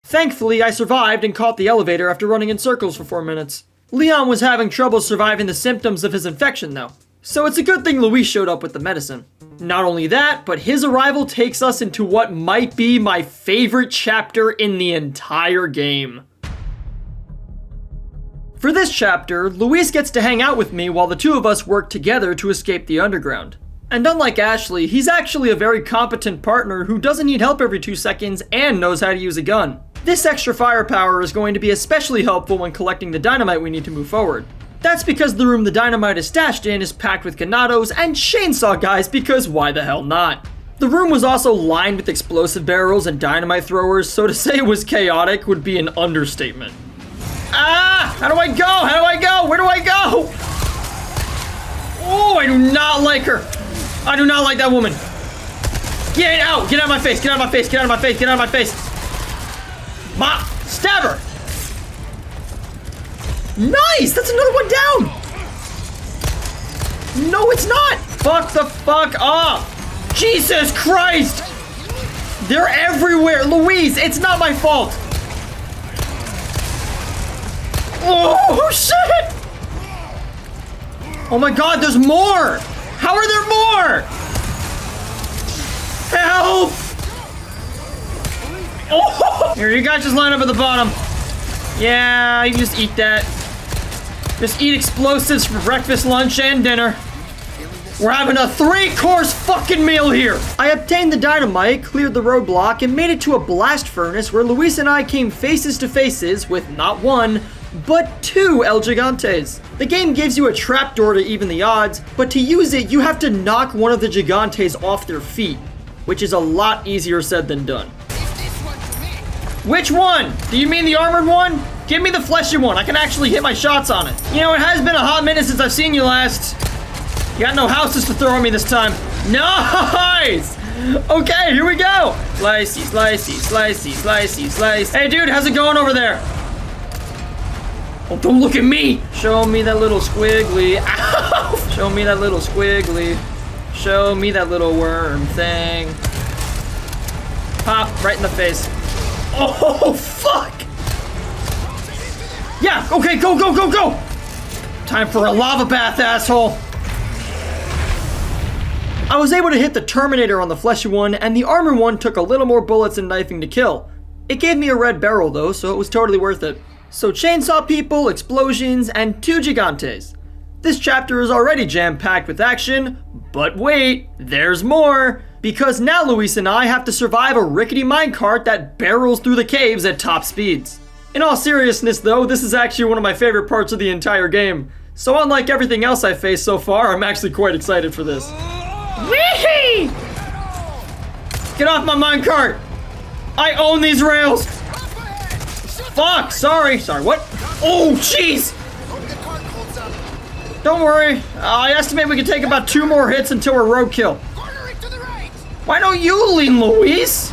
Thankfully, I survived and caught the elevator after running in circles for 4 minutes. Leon was having trouble surviving the symptoms of his infection though, so it's a good thing Luis showed up with the medicine. Not only that, but his arrival takes us into what might be my favorite chapter in the entire game. For this chapter, Luis gets to hang out with me while the 2 of us work together to escape the underground. And unlike Ashley, he's actually a very competent partner who doesn't need help every 2 seconds and knows how to use a gun. This extra firepower is going to be especially helpful when collecting the dynamite we need to move forward. That's because the room the dynamite is stashed in is packed with ganados and chainsaw guys, because why the hell not? The room was also lined with explosive barrels and dynamite throwers, so to say it was chaotic would be an understatement. Ah! How do I go? How do I go? Where do I go? Oh, I do not like her. I do not like that woman. Get out! Get out of my face! Get out of my face! Get out of my face! Get out of my face! Ma! Stab her! Nice! That's another one down! No, it's not! Fuck the fuck off! Jesus Christ! They're everywhere! Louise, it's not my fault! Oh, shit! Oh my god, there's more! How are there more? Help! Oh! Here, you guys just line up at the bottom. Yeah, you can just eat that. Just eat explosives for breakfast, lunch, and dinner. We're having a 3-course fucking meal here. I obtained the dynamite, cleared the roadblock, and made it to a blast furnace where Luis and I came faces to faces with not 1, but 2 El Gigantes. The game gives you a trapdoor to even the odds, but to use it, you have to knock one of the Gigantes off their feet, which is a lot easier said than done. Which one? Do you mean the armored one? Give me the fleshy one. I can actually hit my shots on it. You know, it has been a hot minute since I've seen you last. You got no houses to throw at me this time. Nice! Okay, here we go. Slicey, slicey, slicey, slicey, slice. Hey, dude, how's it going over there? Oh, don't look at me. Show me that little squiggly. Ow! Show me that little squiggly. Show me that little worm thing. Pop, right in the face. Oh, fuck! Yeah, okay, go, go, go, go! Time for a lava bath, asshole! I was able to hit the Terminator on the fleshy one, and the armor one took a little more bullets and knifing to kill. It gave me a red barrel though, so it was totally worth it. So chainsaw people, explosions, and 2 gigantes. This chapter is already jam-packed with action, but wait, there's more! Because now Luis and I have to survive a rickety minecart that barrels through the caves at top speeds. In all seriousness though, this is actually one of my favorite parts of the entire game. So unlike everything else I've faced so far, I'm actually quite excited for this. Whee! Get off my minecart! I own these rails! Fuck! Sorry, what? Oh, jeez! Don't worry, I estimate we can take about 2 more hits until we're roadkill. Why don't you lean, Luis?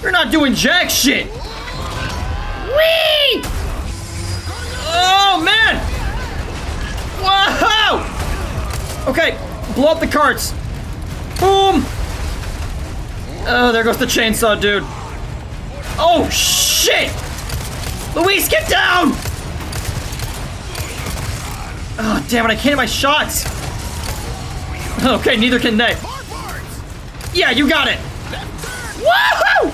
You're not doing jack shit! Whee! Oh, man! Whoa! Okay, blow up the carts. Boom! Oh, there goes the chainsaw, dude. Oh, shit! Luis, get down! Oh, damn it, I can't hit my shots! Okay, neither can they. Yeah, you got it! Woohoo!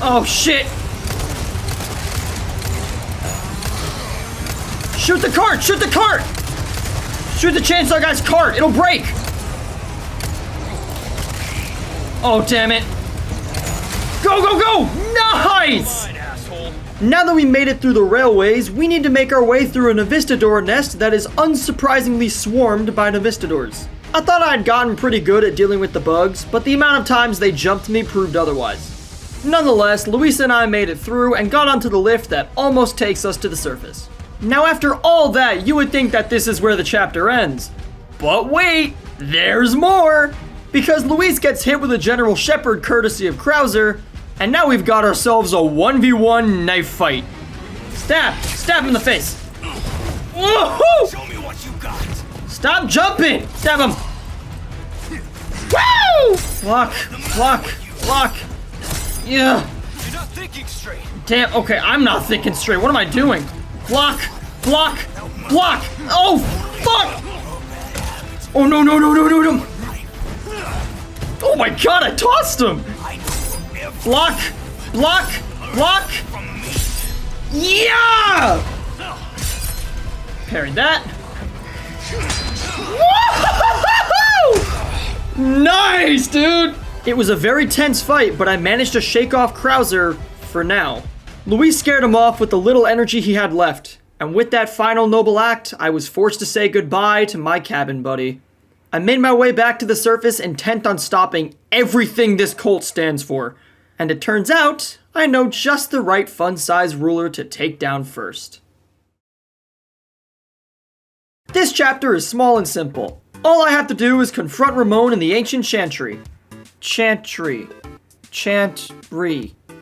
Oh, shit! Shoot the cart! Shoot the cart! Shoot the chainsaw guy's cart! It'll break! Oh, damn it. Go, go, go! Nice! Now that we made it through the railways, we need to make our way through a Navistador nest that is unsurprisingly swarmed by Navistadors. I thought I had gotten pretty good at dealing with the bugs, but the amount of times they jumped me proved otherwise. Nonetheless, Luis and I made it through and got onto the lift that almost takes us to the surface. Now after all that, you would think that this is where the chapter ends. But wait, there's more! Because Luis gets hit with a General Shepherd courtesy of Krauser, and now we've got ourselves a 1v1 knife fight. Stab! Stab him in the face! Woohoo!
Show me what you got.
Stop jumping! Stab him! Woo! Block, block, block. Yeah.
You're not thinking straight.
Damn, okay, I'm not thinking straight. What am I doing? Block, block, block! Oh, fuck! Oh, no, no, no, no, no, no! Oh my god, I tossed him! Block, block, block! Yeah! Parried that. Woo-hoo-hoo-hoo! Nice, dude! It was a very tense fight, but I managed to shake off Krauser for now. Luis scared him off with the little energy he had left, and with that final noble act, I was forced to say goodbye to my cabin buddy. I made my way back to the surface intent on stopping everything this cult stands for, and it turns out I know just the right fun-size ruler to take down first. This chapter is small and simple. All I have to do is confront Ramon in the ancient chantry. Chantry.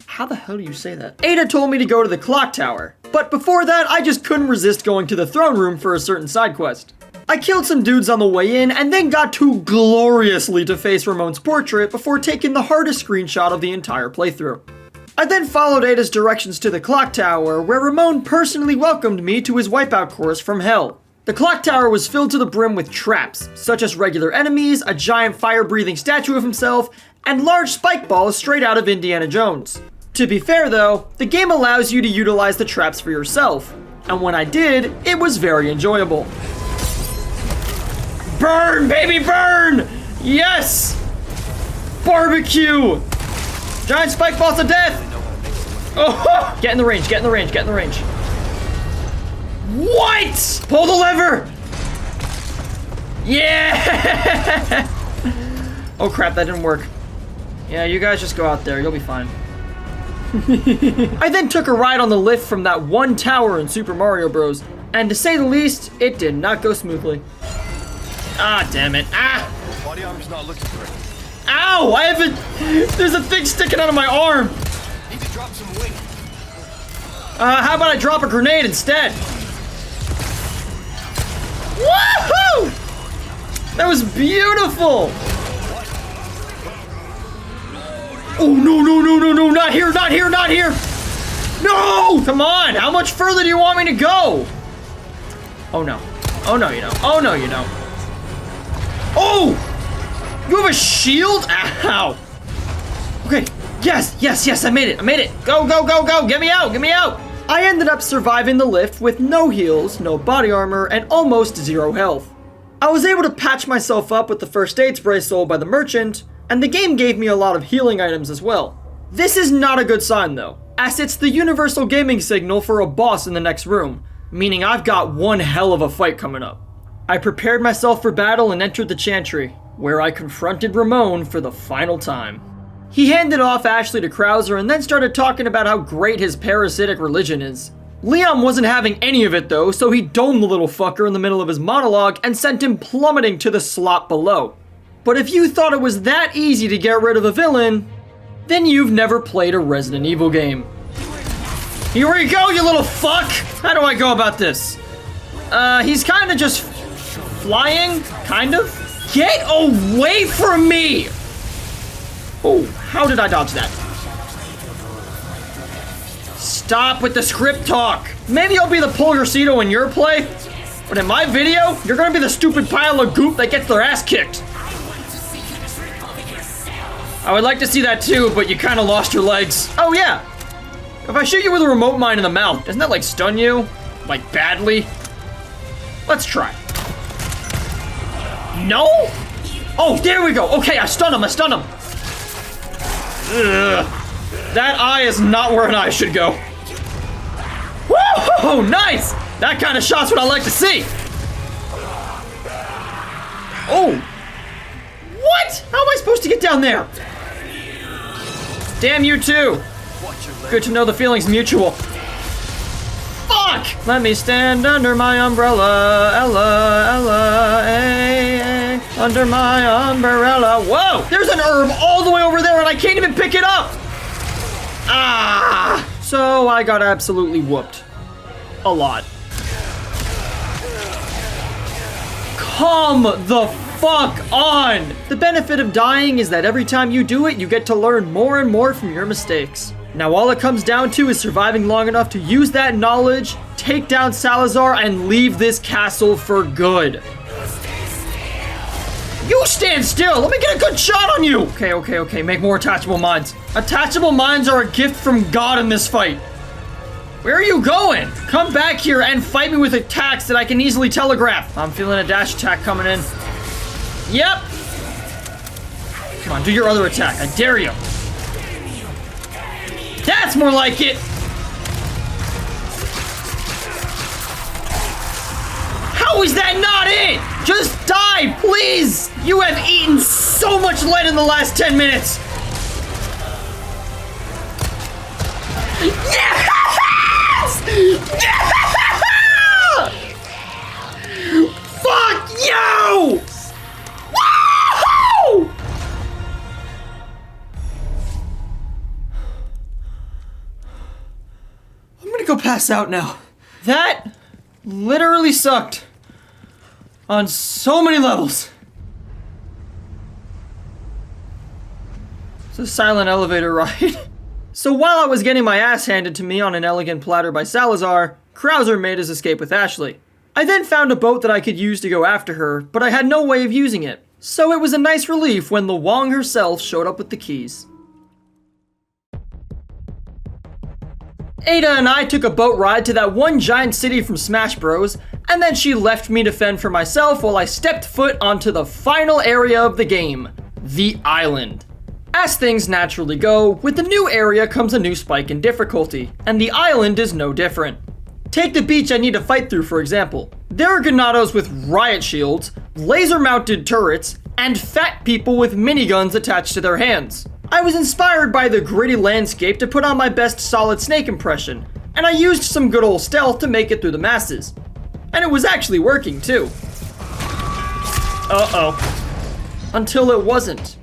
How the hell do you say that? Ada told me to go to the clock tower, but before that I just couldn't resist going to the throne room for a certain side quest. I killed some dudes on the way in and then got to gloriously deface Ramon's portrait before taking the hardest screenshot of the entire playthrough. I then followed Ada's directions to the clock tower, where Ramon personally welcomed me to his wipeout course from hell. The clock tower was filled to the brim with traps, such as regular enemies, a giant fire-breathing statue of himself, and large spike balls straight out of Indiana Jones. To be fair though, the game allows you to utilize the traps for yourself, and when I did, it was very enjoyable. Burn, baby, burn! Yes! Barbecue! Giant spike balls to death! Oh! Get in the range, get in the range, get in the range. What? Pull the lever! Yeah! Oh crap, that didn't work. Yeah, you guys just go out there, you'll be fine. I then took a ride on the lift from that one tower in Super Mario Bros. And to say the least, it did not go smoothly. Ah, damn it. Ah!
Body armor's not looking great.
Ow! I have a... There's a thing sticking out of my arm!
Need to drop some weight.
How about I drop a grenade instead? Woohoo! That was beautiful! Oh, no, no, no, no, no, not here, not here, not here! No! Come on, how much further do you want me to go? Oh no. Oh no you don't. Oh no you don't. Oh! You have a shield? Ow! Okay. Yes, yes, yes, I made it. I made it. Go, go, go, go. Get me out. Get me out. I ended up surviving the lift with no heals, no body armor, and almost 0 health. I was able to patch myself up with the first aid spray sold by the merchant, and the game gave me a lot of healing items as well. This is not a good sign though, as it's the universal gaming signal for a boss in the next room, meaning I've got one hell of a fight coming up. I prepared myself for battle and entered the chantry, where I confronted Ramon for the final time. He handed off Ashley to Krauser and then started talking about how great his parasitic religion is. Leon wasn't having any of it though, so he domed the little fucker in the middle of his monologue and sent him plummeting to the slot below. But if you thought it was that easy to get rid of a villain, then you've never played a Resident Evil game. Here we go, you little fuck! How do I go about this? He's kinda just flying, kind of. Get away from me! Oh, how did I dodge that? Stop with the script talk. Maybe I'll be the Pulgarcito in your play, but in my video, you're gonna be the stupid pile of goop that gets their ass kicked. I would like to see that too, but you kinda lost your legs. Oh yeah, if I shoot you with a remote mine in the mouth, doesn't that like stun you? Like badly? Let's try. No? Oh, there we go. Okay, I stun him, I stun him. Ugh. That eye is not where an eye should go. Whoa, nice! That kind of shot's what I like to see. Oh. What? How am I supposed to get down there? Damn you too. Good to know the feeling's mutual. Fuck! Let me stand under my umbrella, Ella, under my umbrella. Whoa! There's an herb all the way over there and I can't even pick it up! Ah! So I got absolutely whooped. A lot. Come the fuck on! The benefit of dying is that every time you do it, you get to learn more and more from your mistakes. Now all it comes down to is surviving long enough to use that knowledge, take down Salazar, and leave this castle for good. You stand still! Let me get a good shot on you! Okay, make more attachable mines. Attachable mines are a gift from God in this fight. Where are you going? Come back here and fight me with attacks that I can easily telegraph. I'm feeling a dash attack coming in. Yep! Come on, do your other attack. I dare you. That's more like it! How is that not it? Just die, please! You have eaten so much lead in the last 10 minutes! Yes! Yeah! Fuck you! Woo! I'm gonna go pass out now. That literally sucked. On so many levels. It's a silent elevator ride. So while I was getting my ass handed to me on an elegant platter by Salazar, Krauser made his escape with Ashley. I then found a boat that I could use to go after her, but I had no way of using it. So it was a nice relief when the Wong herself showed up with the keys. Ada and I took a boat ride to that one giant city from Smash Bros, and then she left me to fend for myself while I stepped foot onto the final area of the game, the island. As things naturally go, with the new area comes a new spike in difficulty, and the island is no different. Take the beach I need to fight through, for example. There are Ganados with riot shields, laser-mounted turrets, and fat people with miniguns attached to their hands. I was inspired by the gritty landscape to put on my best Solid Snake impression, and I used some good old stealth to make it through the masses. And it was actually working, too. Uh-oh. Until it wasn't.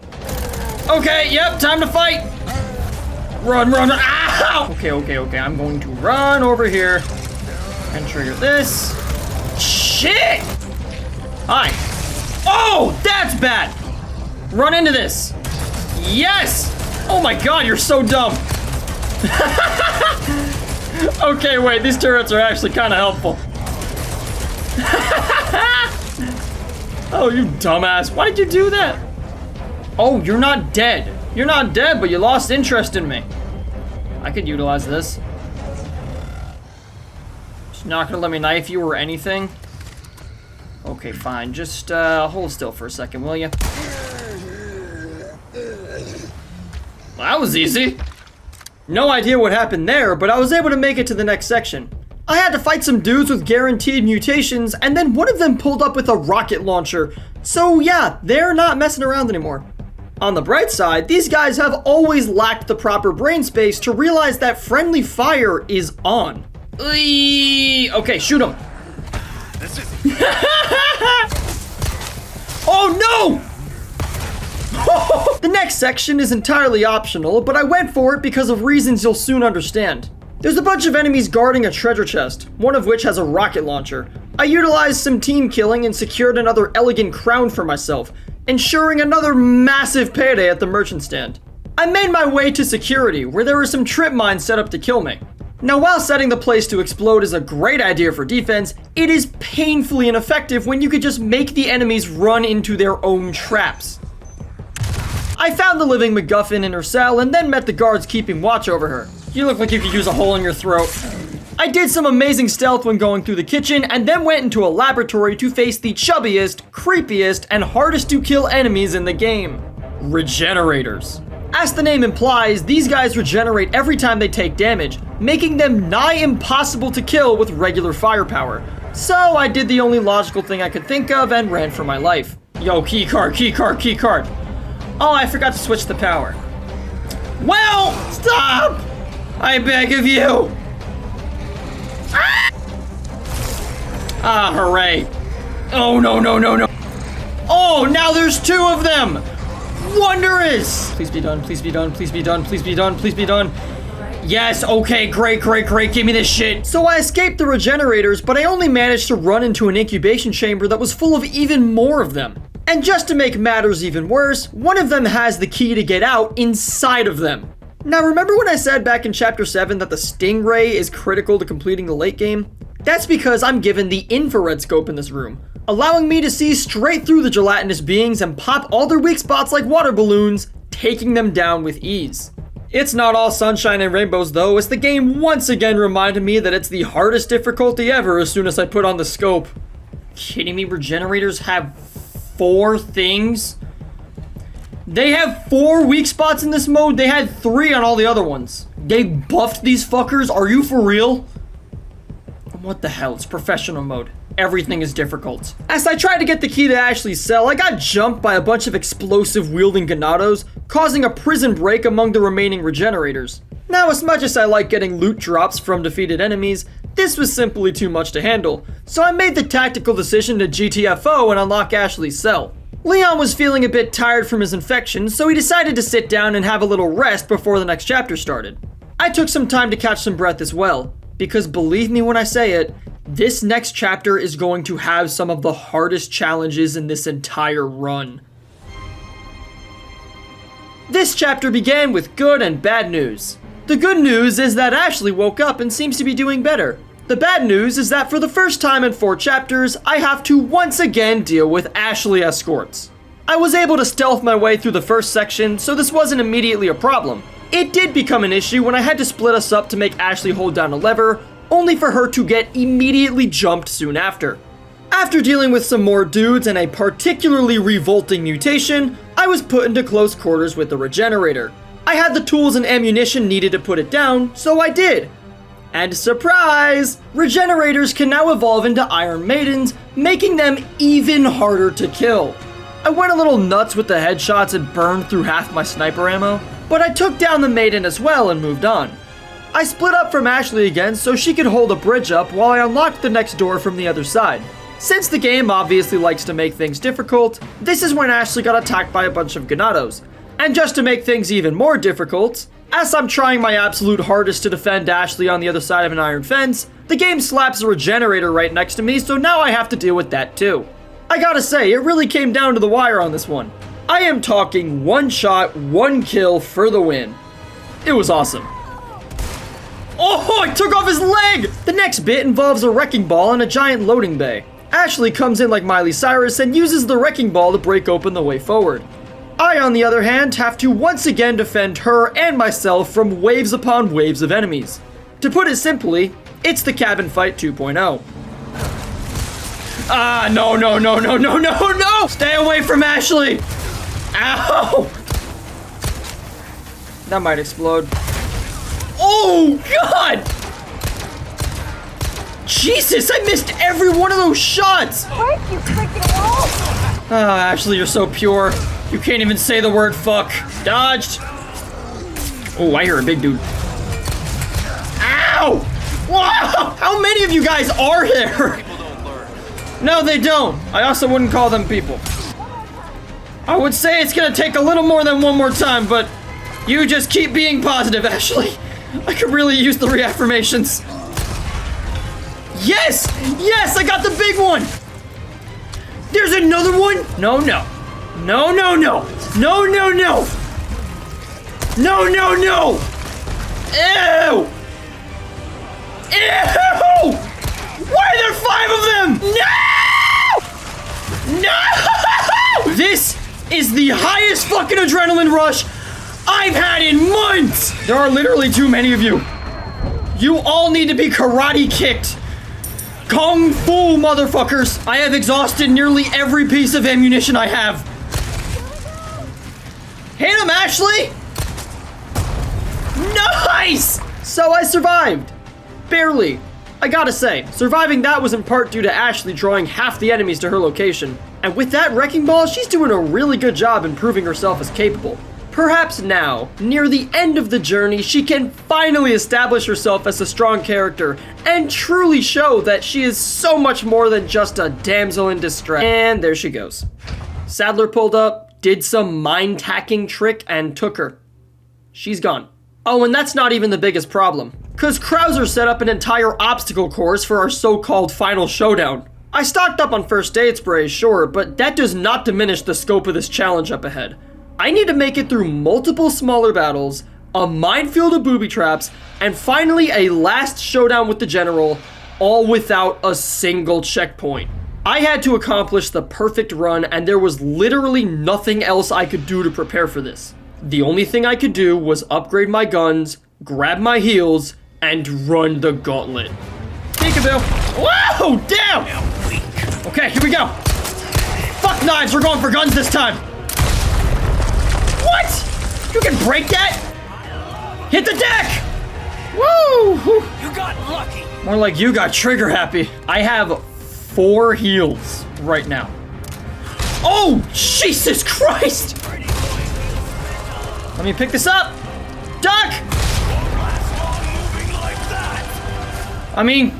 Okay, yep, time to fight! Run, run, run, ow! Okay, I'm going to run over here and trigger this. Shit! Hi. Oh, that's bad! Run into this. Yes! Oh my god, you're so dumb. Okay, wait, these turrets are actually kind of helpful. Oh, you dumbass. Why did you do that? Oh, you're not dead. You're not dead, but you lost interest in me. I could utilize this. Just not gonna let me knife you or anything. Okay, fine. Just hold still for a second, will you? Well, that was easy. No idea what happened there, but I was able to make it to the next section. I had to fight some dudes with guaranteed mutations, and then one of them pulled up with a rocket launcher. So yeah, they're not messing around anymore. On the bright side, these guys have always lacked the proper brain space to realize that friendly fire is on. Okay, shoot him.
This is
Oh no! The next section is entirely optional, but I went for it because of reasons you'll soon understand. There's a bunch of enemies guarding a treasure chest, one of which has a rocket launcher. I utilized some team killing and secured another elegant crown for myself, ensuring another massive payday at the merchant stand. I made my way to security, where there were some trip mines set up to kill me. Now, while setting the place to explode is a great idea for defense, it is painfully ineffective when you could just make the enemies run into their own traps. I found the living MacGuffin in her cell and then met the guards keeping watch over her. You look like you could use a hole in your throat. I did some amazing stealth when going through the kitchen and then went into a laboratory to face the chubbiest, creepiest, and hardest to kill enemies in the game. Regenerators. As the name implies, these guys regenerate every time they take damage, making them nigh impossible to kill with regular firepower. So I did the only logical thing I could think of and ran for my life. Yo, keycard, keycard, keycard. Oh, I forgot to switch the power. Well, stop! I beg of you! Ah, hooray. Oh, no, no, no, no. Oh, now there's two of them! Wondrous! Please be done, please be done, please be done, please be done, please be done. Yes, okay, great, great, great, give me this shit. So I escaped the regenerators, but I only managed to run into an incubation chamber that was full of even more of them. And just to make matters even worse, one of them has the key to get out inside of them. Now, remember when I said back in Chapter 7 that the Stingray is critical to completing the late game? That's because I'm given the infrared scope in this room, allowing me to see straight through the gelatinous beings and pop all their weak spots like water balloons, taking them down with ease. It's not all sunshine and rainbows though, as the game once again reminded me that it's the hardest difficulty ever as soon as I put on the scope. Kidding me? Regenerators have 4 things? They have 4 weak spots in this mode? They had 3 on all the other ones. They buffed these fuckers? Are you for real? What the hell? It's professional mode. Everything is difficult. As I tried to get the key to Ashley's cell, I got jumped by a bunch of explosive wielding ganados, causing a prison break among the remaining regenerators. Now, as much as I like getting loot drops from defeated enemies, this was simply too much to handle, so I made the tactical decision to GTFO and unlock Ashley's cell. Leon was feeling a bit tired from his infection, so he decided to sit down and have a little rest before the next chapter started. I took some time to catch some breath as well, because believe me when I say it, this next chapter is going to have some of the hardest challenges in this entire run. This chapter began with good and bad news. The good news is that Ashley woke up and seems to be doing better. The bad news is that for the first time in 4 chapters, I have to once again deal with Ashley escorts. I was able to stealth my way through the first section, so this wasn't immediately a problem. It did become an issue when I had to split us up to make Ashley hold down a lever, only for her to get immediately jumped soon after. After dealing with some more dudes and a particularly revolting mutation, I was put into close quarters with the regenerator. I had the tools and ammunition needed to put it down, so I did. And surprise! Regenerators can now evolve into Iron Maidens, making them even harder to kill. I went a little nuts with the headshots and burned through half my sniper ammo, but I took down the Maiden as well and moved on. I split up from Ashley again so she could hold a bridge up while I unlocked the next door from the other side. Since the game obviously likes to make things difficult, this is when Ashley got attacked by a bunch of ganados. And just to make things even more difficult, as I'm trying my absolute hardest to defend Ashley on the other side of an iron fence, the game slaps a regenerator right next to me, so now I have to deal with that too. I gotta say, it really came down to the wire on this one. I am talking 1 shot, 1 kill for the win. It was awesome. Oh, I took off his leg! The next bit involves a wrecking ball and a giant loading bay. Ashley comes in like Miley Cyrus and uses the wrecking ball to break open the way forward. I, on the other hand, have to once again defend her and myself from waves upon waves of enemies. To put it simply, it's the cabin fight 2.0. Ah, no, no, no, no, no, no, no! Stay away from Ashley! Ow! That might explode. Oh, God! Jesus, I missed every one of those shots!
Break, you freaking wall!
Ah, Ashley, you're so pure. You can't even say the word fuck. Dodged. Oh, I hear a big dude. Ow! Wow! How many of you guys are there?
People don't learn.
No, they don't. I also wouldn't call them people. I would say it's gonna take a little more than one more time, but you just keep being positive, Ashley. I could really use the reaffirmations. Yes! Yes, I got the big one! There's another one? No, no. No, no, no. No, no, no. No, no, no. Ew! Ew! Why are there 5 of them? No! No! This is the highest fucking adrenaline rush I've had in months! There are literally too many of you. You all need to be karate kicked. Kung Fu, motherfuckers! I have exhausted nearly every piece of ammunition I have. Hit him, Ashley! Nice! So I survived. Barely. I gotta say, surviving that was in part due to Ashley drawing half the enemies to her location. And with that wrecking ball, she's doing a really good job in proving herself as capable. Perhaps now, near the end of the journey, she can finally establish herself as a strong character and truly show that she is so much more than just a damsel in distress. And there she goes. Sadler pulled up, did some mind-hacking trick, and took her. She's gone. Oh, and that's not even the biggest problem, cause Krauser set up an entire obstacle course for our so-called final showdown. I stocked up on first aid sprays, sure, but that does not diminish the scope of this challenge up ahead. I need to make it through multiple smaller battles, a minefield of booby traps, and finally a last showdown with the general, all without a single checkpoint. I had to accomplish the perfect run, and there was literally nothing else I could do to prepare for this. The only thing I could do was upgrade my guns, grab my heals, and run the gauntlet. Peekaboo. Whoa, damn! Okay, here we go. Fuck knives, we're going for guns this time. What? You can break that? Hit the deck! Woo!
You got lucky.
More like you got trigger happy. I have 4 heals right now. Oh, Jesus Christ! Let me pick this up. Duck! I mean,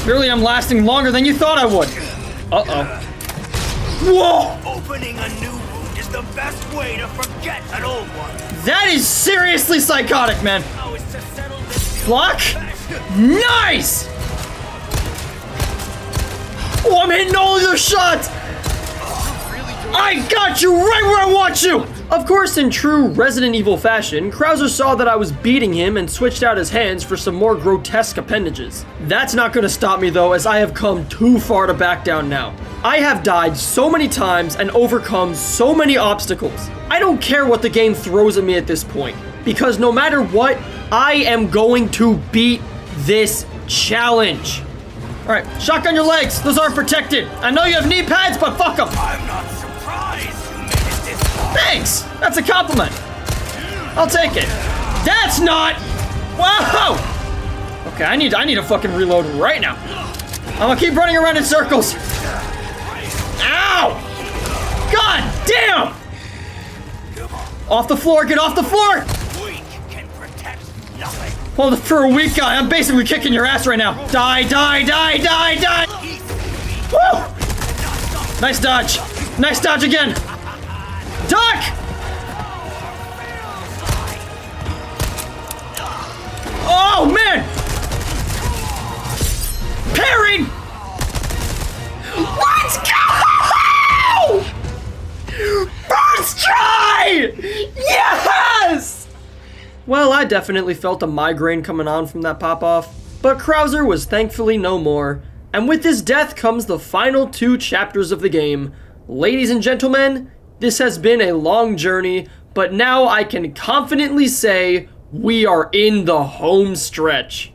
clearly I'm lasting longer than you thought I would. Uh-oh. Whoa!
Opening a new wound is the best way to forget an old one.
That is seriously psychotic, man.
How is to settle this?
Block. Nice! Oh, I'm hitting all of those shots! I got you right where I want you! Of course, in true Resident Evil fashion, Krauser saw that I was beating him and switched out his hands for some more grotesque appendages. That's not gonna stop me though, as I have come too far to back down now. I have died so many times and overcome so many obstacles. I don't care what the game throws at me at this point, because no matter what, I am going to beat this challenge. Alright, shotgun your legs, those aren't protected. I know you have knee pads, but fuck them.
I'm not surprised you made it this far.
Thanks! That's a compliment. I'll take it. That's not! Whoa! Okay, I need to fucking reload right now. I'm gonna keep running around in circles. Ow! God damn! Off the floor, get off the floor!
Weak can protect nothing.
Well, for a weak guy, I'm basically kicking your ass right now. Die, die, die, die, die! Woo! Nice dodge. Nice dodge again. Duck! Oh, man! Parry! Let's go! First try! Yes! Well, I definitely felt a migraine coming on from that pop-off, but Krauser was thankfully no more, And with his death comes the final 2 chapters of the game. Ladies and gentlemen, this has been a long journey, but now I can confidently say we are in the home stretch.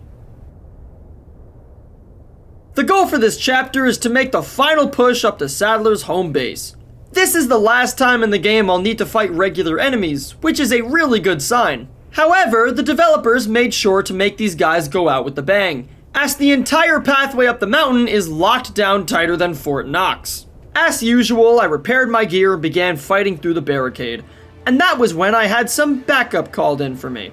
The goal for this chapter is to make the final push up to Sadler's home base. This is the last time in the game I'll need to fight regular enemies, which is a really good sign. However, the developers made sure to make these guys go out with a bang, as the entire pathway up the mountain is locked down tighter than Fort Knox. As usual, I repaired my gear and began fighting through the barricade, and that was when I had some backup called in for me.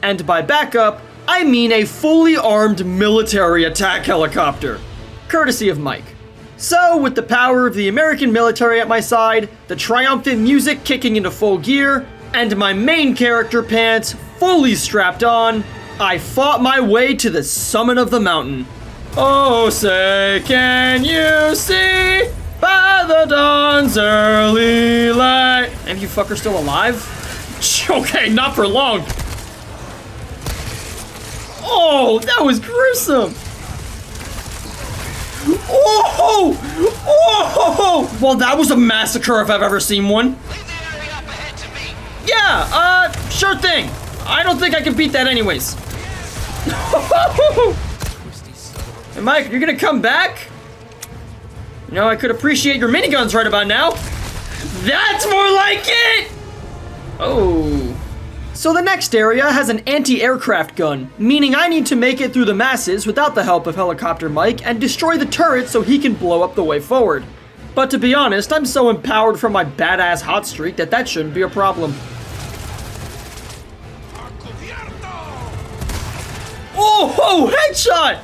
And by backup, I mean a fully armed military attack helicopter, courtesy of Mike. So, with the power of the American military at my side, the triumphant music kicking into full gear, and my main character pants fully strapped on, I fought my way to the summit of the mountain. Oh, say, can you see by the dawn's early light? And you fucker still alive? Okay, not for long. Oh, that was gruesome. Oh! Oh! Well, that was a massacre if I've ever seen one.
Leave the area up ahead to me.
Yeah, sure thing. I don't think I can beat that anyways. Hey, Mike, you're gonna come back? You know, I could appreciate your miniguns right about now. That's more like it! Oh. So the next area has an anti-aircraft gun, meaning I need to make it through the masses without the help of Helicopter Mike and destroy the turret so he can blow up the way forward. But to be honest, I'm so empowered from my badass hot streak that shouldn't be a problem. Oh, headshot!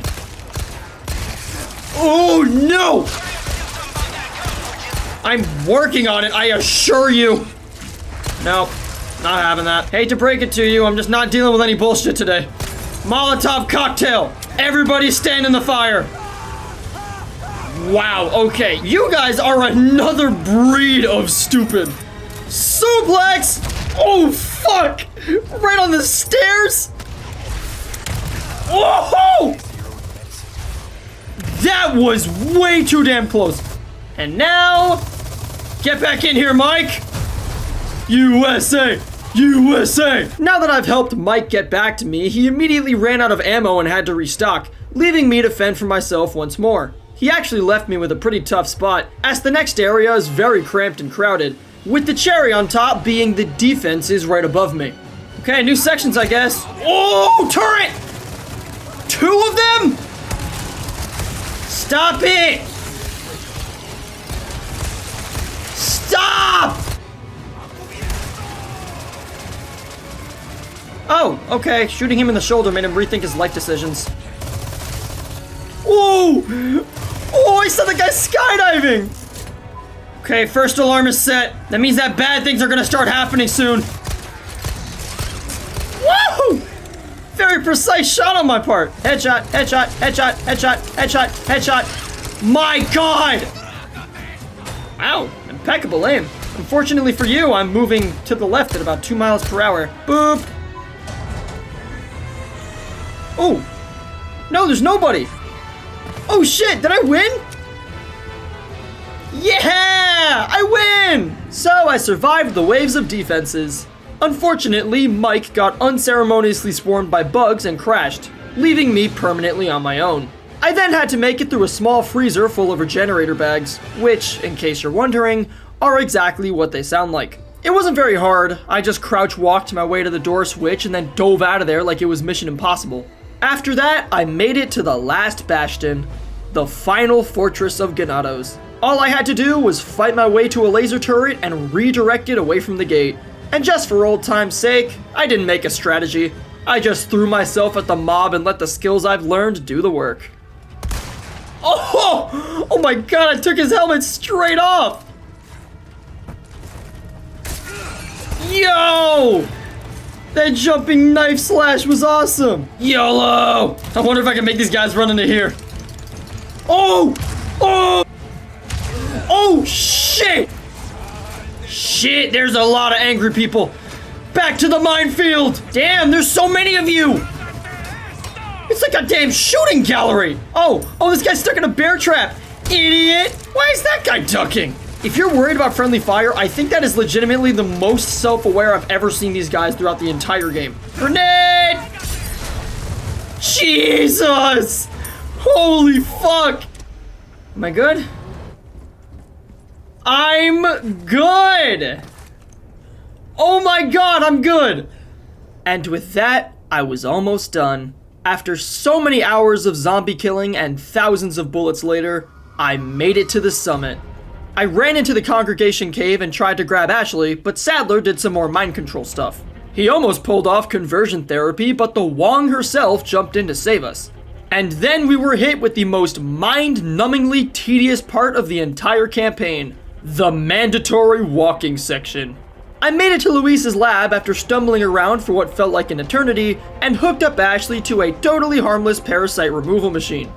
Oh no! I'm working on it, I assure you. Nope. Not having that. Hate to break it to you, I'm just not dealing with any bullshit today. Molotov cocktail! Everybody stand in the fire! Wow, okay. You guys are another breed of stupid. Suplex! Oh, fuck! Right on the stairs? Whoa! That was way too damn close. And now, get back in here, Mike! USA! USA! Now that I've helped Mike get back to me, he immediately ran out of ammo and had to restock, leaving me to fend for myself once more. He actually left me with a pretty tough spot, as the next area is very cramped and crowded, with the cherry on top being the defense is right above me. Okay, new sections, I guess. Oh, turret! 2 of them? Stop it! Stop! Oh, okay. Shooting him in the shoulder made him rethink his life decisions. Oh! Oh, I saw the guy skydiving! Okay, first alarm is set. That means that bad things are gonna start happening soon. Woohoo! Very precise shot on my part. Headshot, headshot, headshot, headshot, headshot, headshot. My God! Wow, impeccable aim. Unfortunately for you, I'm moving to the left at about 2 miles per hour. Boop! Oh! No, there's nobody! Oh shit, did I win? Yeah! I win! So I survived the waves of defenses. Unfortunately, Mike got unceremoniously swarmed by bugs and crashed, leaving me permanently on my own. I then had to make it through a small freezer full of regenerator bags, which, in case you're wondering, are exactly what they sound like. It wasn't very hard. I just crouch walked my way to the door switch and then dove out of there like it was Mission Impossible. After that, I made it to the last bastion, the final fortress of Ganados. All I had to do was fight my way to a laser turret and redirect it away from the gate. And just for old time's sake, I didn't make a strategy. I just threw myself at the mob and let the skills I've learned do the work. Oh! Oh my God, I took his helmet straight off! Yo! That jumping knife slash was awesome! YOLO! I wonder if I can make these guys run into here. Oh! Oh! Oh, shit! Shit, there's a lot of angry people. Back to the minefield! Damn, there's so many of you! It's like a damn shooting gallery. Oh, this guy's stuck in a bear trap. Idiot. Why is that guy ducking? If you're worried about friendly fire, I think that is legitimately the most self-aware I've ever seen these guys throughout the entire game. Grenade! Jesus! Holy fuck! Am I good? I'm good! Oh my god, I'm good! And with that, I was almost done. After so many hours of zombie killing and thousands of bullets later, I made it to the summit. I ran into the congregation cave and tried to grab Ashley, but Sadler did some more mind control stuff. He almost pulled off conversion therapy, but the Wong herself jumped in to save us. And then we were hit with the most mind-numbingly tedious part of the entire campaign, the mandatory walking section. I made it to Luis's lab after stumbling around for what felt like an eternity and hooked up Ashley to a totally harmless parasite removal machine.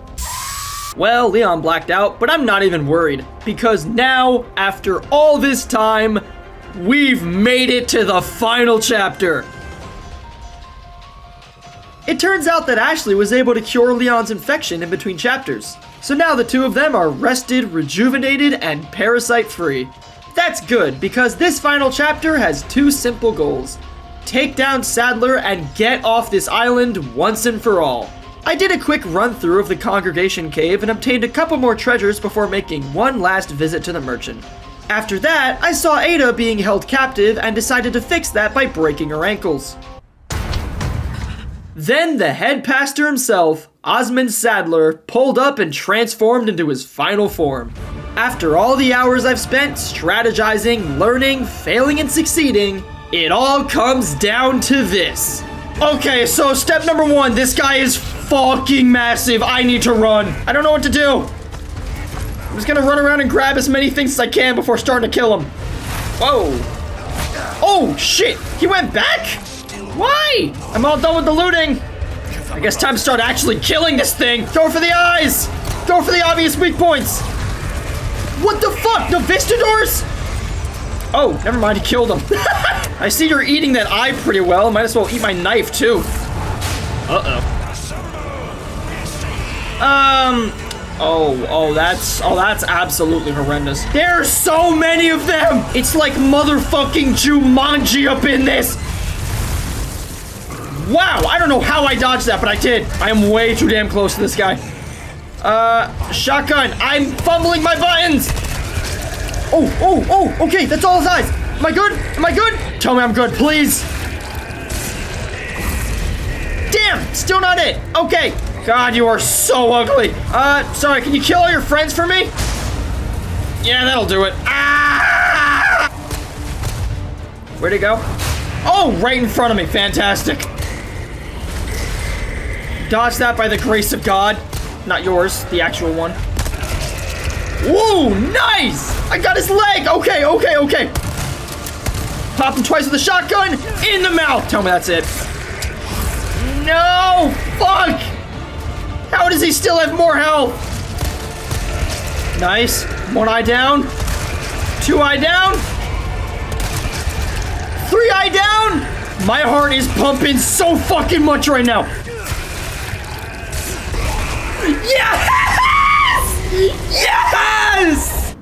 Well, Leon blacked out, but I'm not even worried, because now, after all this time, we've made it to the final chapter. It turns out that Ashley was able to cure Leon's infection in between chapters, so now the two of them are rested, rejuvenated, and parasite-free. That's good, because this final chapter has two simple goals. Take down Sadler and get off this island once and for all. I did a quick run through of the congregation cave and obtained a couple more treasures before making one last visit to the merchant. After that, I saw Ada being held captive and decided to fix that by breaking her ankles. Then the head pastor himself, Osmond Sadler, pulled up and transformed into his final form. After all the hours I've spent strategizing, learning, failing, and succeeding, it all comes down to this. Okay, so step number one, this guy is fucking massive. I need to run. I don't know what to do. I'm just gonna run around and grab as many things as I can before starting to kill him. Whoa. Oh, shit. He went back? Why? I'm all done with the looting. I guess time to start actually killing this thing. Go for the eyes. Go for the obvious weak points. What the fuck? The Vistadors? Oh, never mind. He killed him. I see you're eating that eye pretty well. Might as well eat my knife, too. Uh-oh. That's absolutely horrendous. There are so many of them! It's like motherfucking Jumanji up in this! Wow, I don't know how I dodged that, but I did. I am way too damn close to this guy. Shotgun. I'm fumbling my buttons! Oh, okay, that's all his eyes. Am I good? Am I good? Tell me I'm good, please. Damn, still not it. Okay. God, you are so ugly. Sorry, can you kill all your friends for me? Yeah, that'll do it. Ah! Where'd it go? Oh, right in front of me. Fantastic. Dodge that by the grace of God. Not yours, the actual one. Whoa, nice! I got his leg. Okay. Pop him twice with a shotgun in the mouth. Tell me that's it. No, fuck! How does he still have more health? Nice. One eye down. Two eye down. Three eye down. My heart is pumping so fucking much right now. Yes! Yes!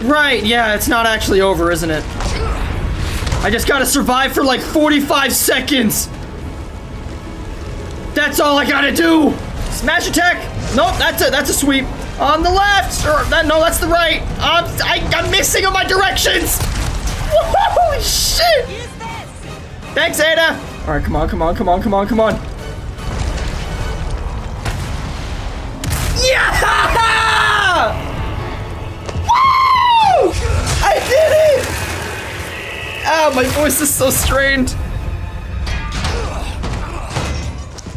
Right, yeah, it's not actually over, isn't it? I just gotta survive for like 45 seconds. That's all I gotta do. Smash attack. Nope, that's a sweep. On the left, or no, that's the right. I'm missing on my directions. Holy shit! Thanks, Ada. All right, come on. Yeah! Woo! I did it! Ah, my voice is so strained.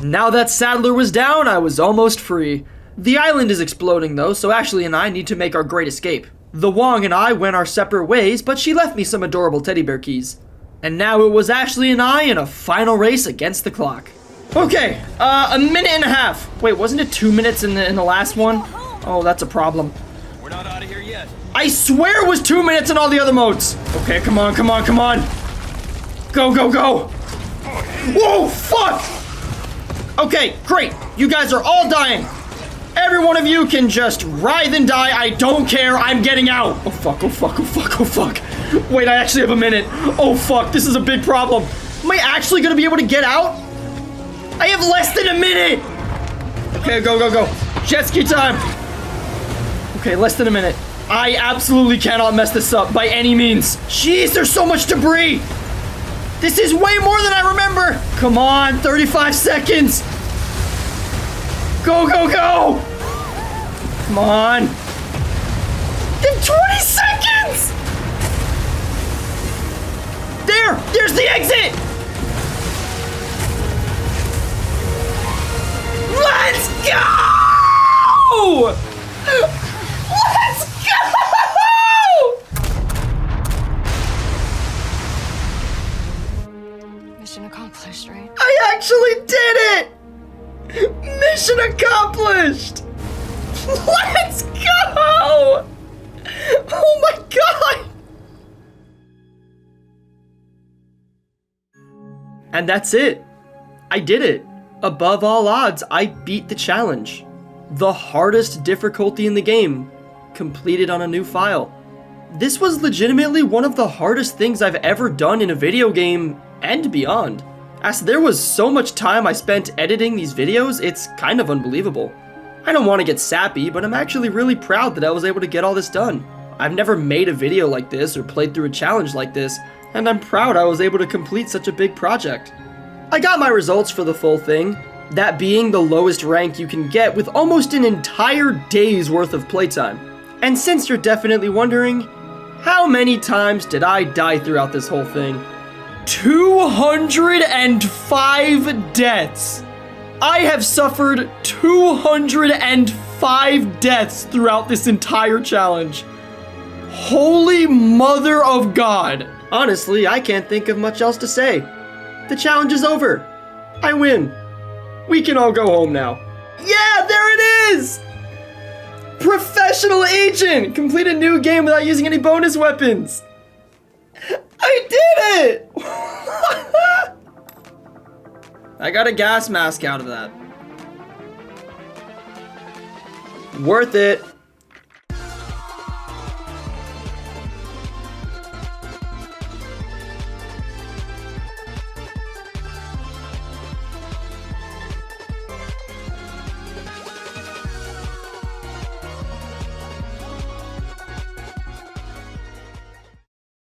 Now that Sadler was down, I was almost free. The island is exploding though, so Ashley and I need to make our great escape. The Wong and I went our separate ways, but she left me some adorable teddy bear keys. And now it was Ashley and I in a final race against the clock. Okay, a minute and a half. Wait, wasn't it 2 minutes in the last one? Oh, that's a problem.
We're not out of here yet.
I swear it was 2 minutes in all the other modes. Okay, come on. Go. Whoa, fuck! Okay, great. You guys are all dying. Every one of you can just writhe and die. I don't care. I'm getting out. Oh, fuck. Oh, fuck. Oh, fuck. Oh, fuck. Wait, I actually have a minute. Oh, fuck. This is a big problem. Am I actually going to be able to get out? I have less than a minute. Okay, go, go, go. Jet ski time. Okay, less than a minute. I absolutely cannot mess this up by any means. Jeez, there's so much debris. This is way more than I remember. Come on, 35 seconds. Go, go, go. Come on. In 20 seconds. There's the exit. Let's go. Let's go.
Mission accomplished, right?
I actually did it. Mission accomplished. Let's go. Oh my god. And that's it. I did it. Above all odds, I beat the challenge. The hardest difficulty in the game, completed on a new file. This was legitimately one of the hardest things I've ever done in a video game and beyond. As there was so much time I spent editing these videos, it's kind of unbelievable. I don't want to get sappy, but I'm actually really proud that I was able to get all this done. I've never made a video like this or played through a challenge like this, and I'm proud I was able to complete such a big project. I got my results for the full thing, that being the lowest rank you can get with almost an entire day's worth of playtime. And since you're definitely wondering, how many times did I die throughout this whole thing? 205 deaths! I have suffered 205 deaths throughout this entire challenge. Holy mother of God! Honestly, I can't think of much else to say. The challenge is over. I win. We can all go home now. Yeah, there it is! Professional agent! Complete a new game without using any bonus weapons. I did it! I got a gas mask out of that. Worth it.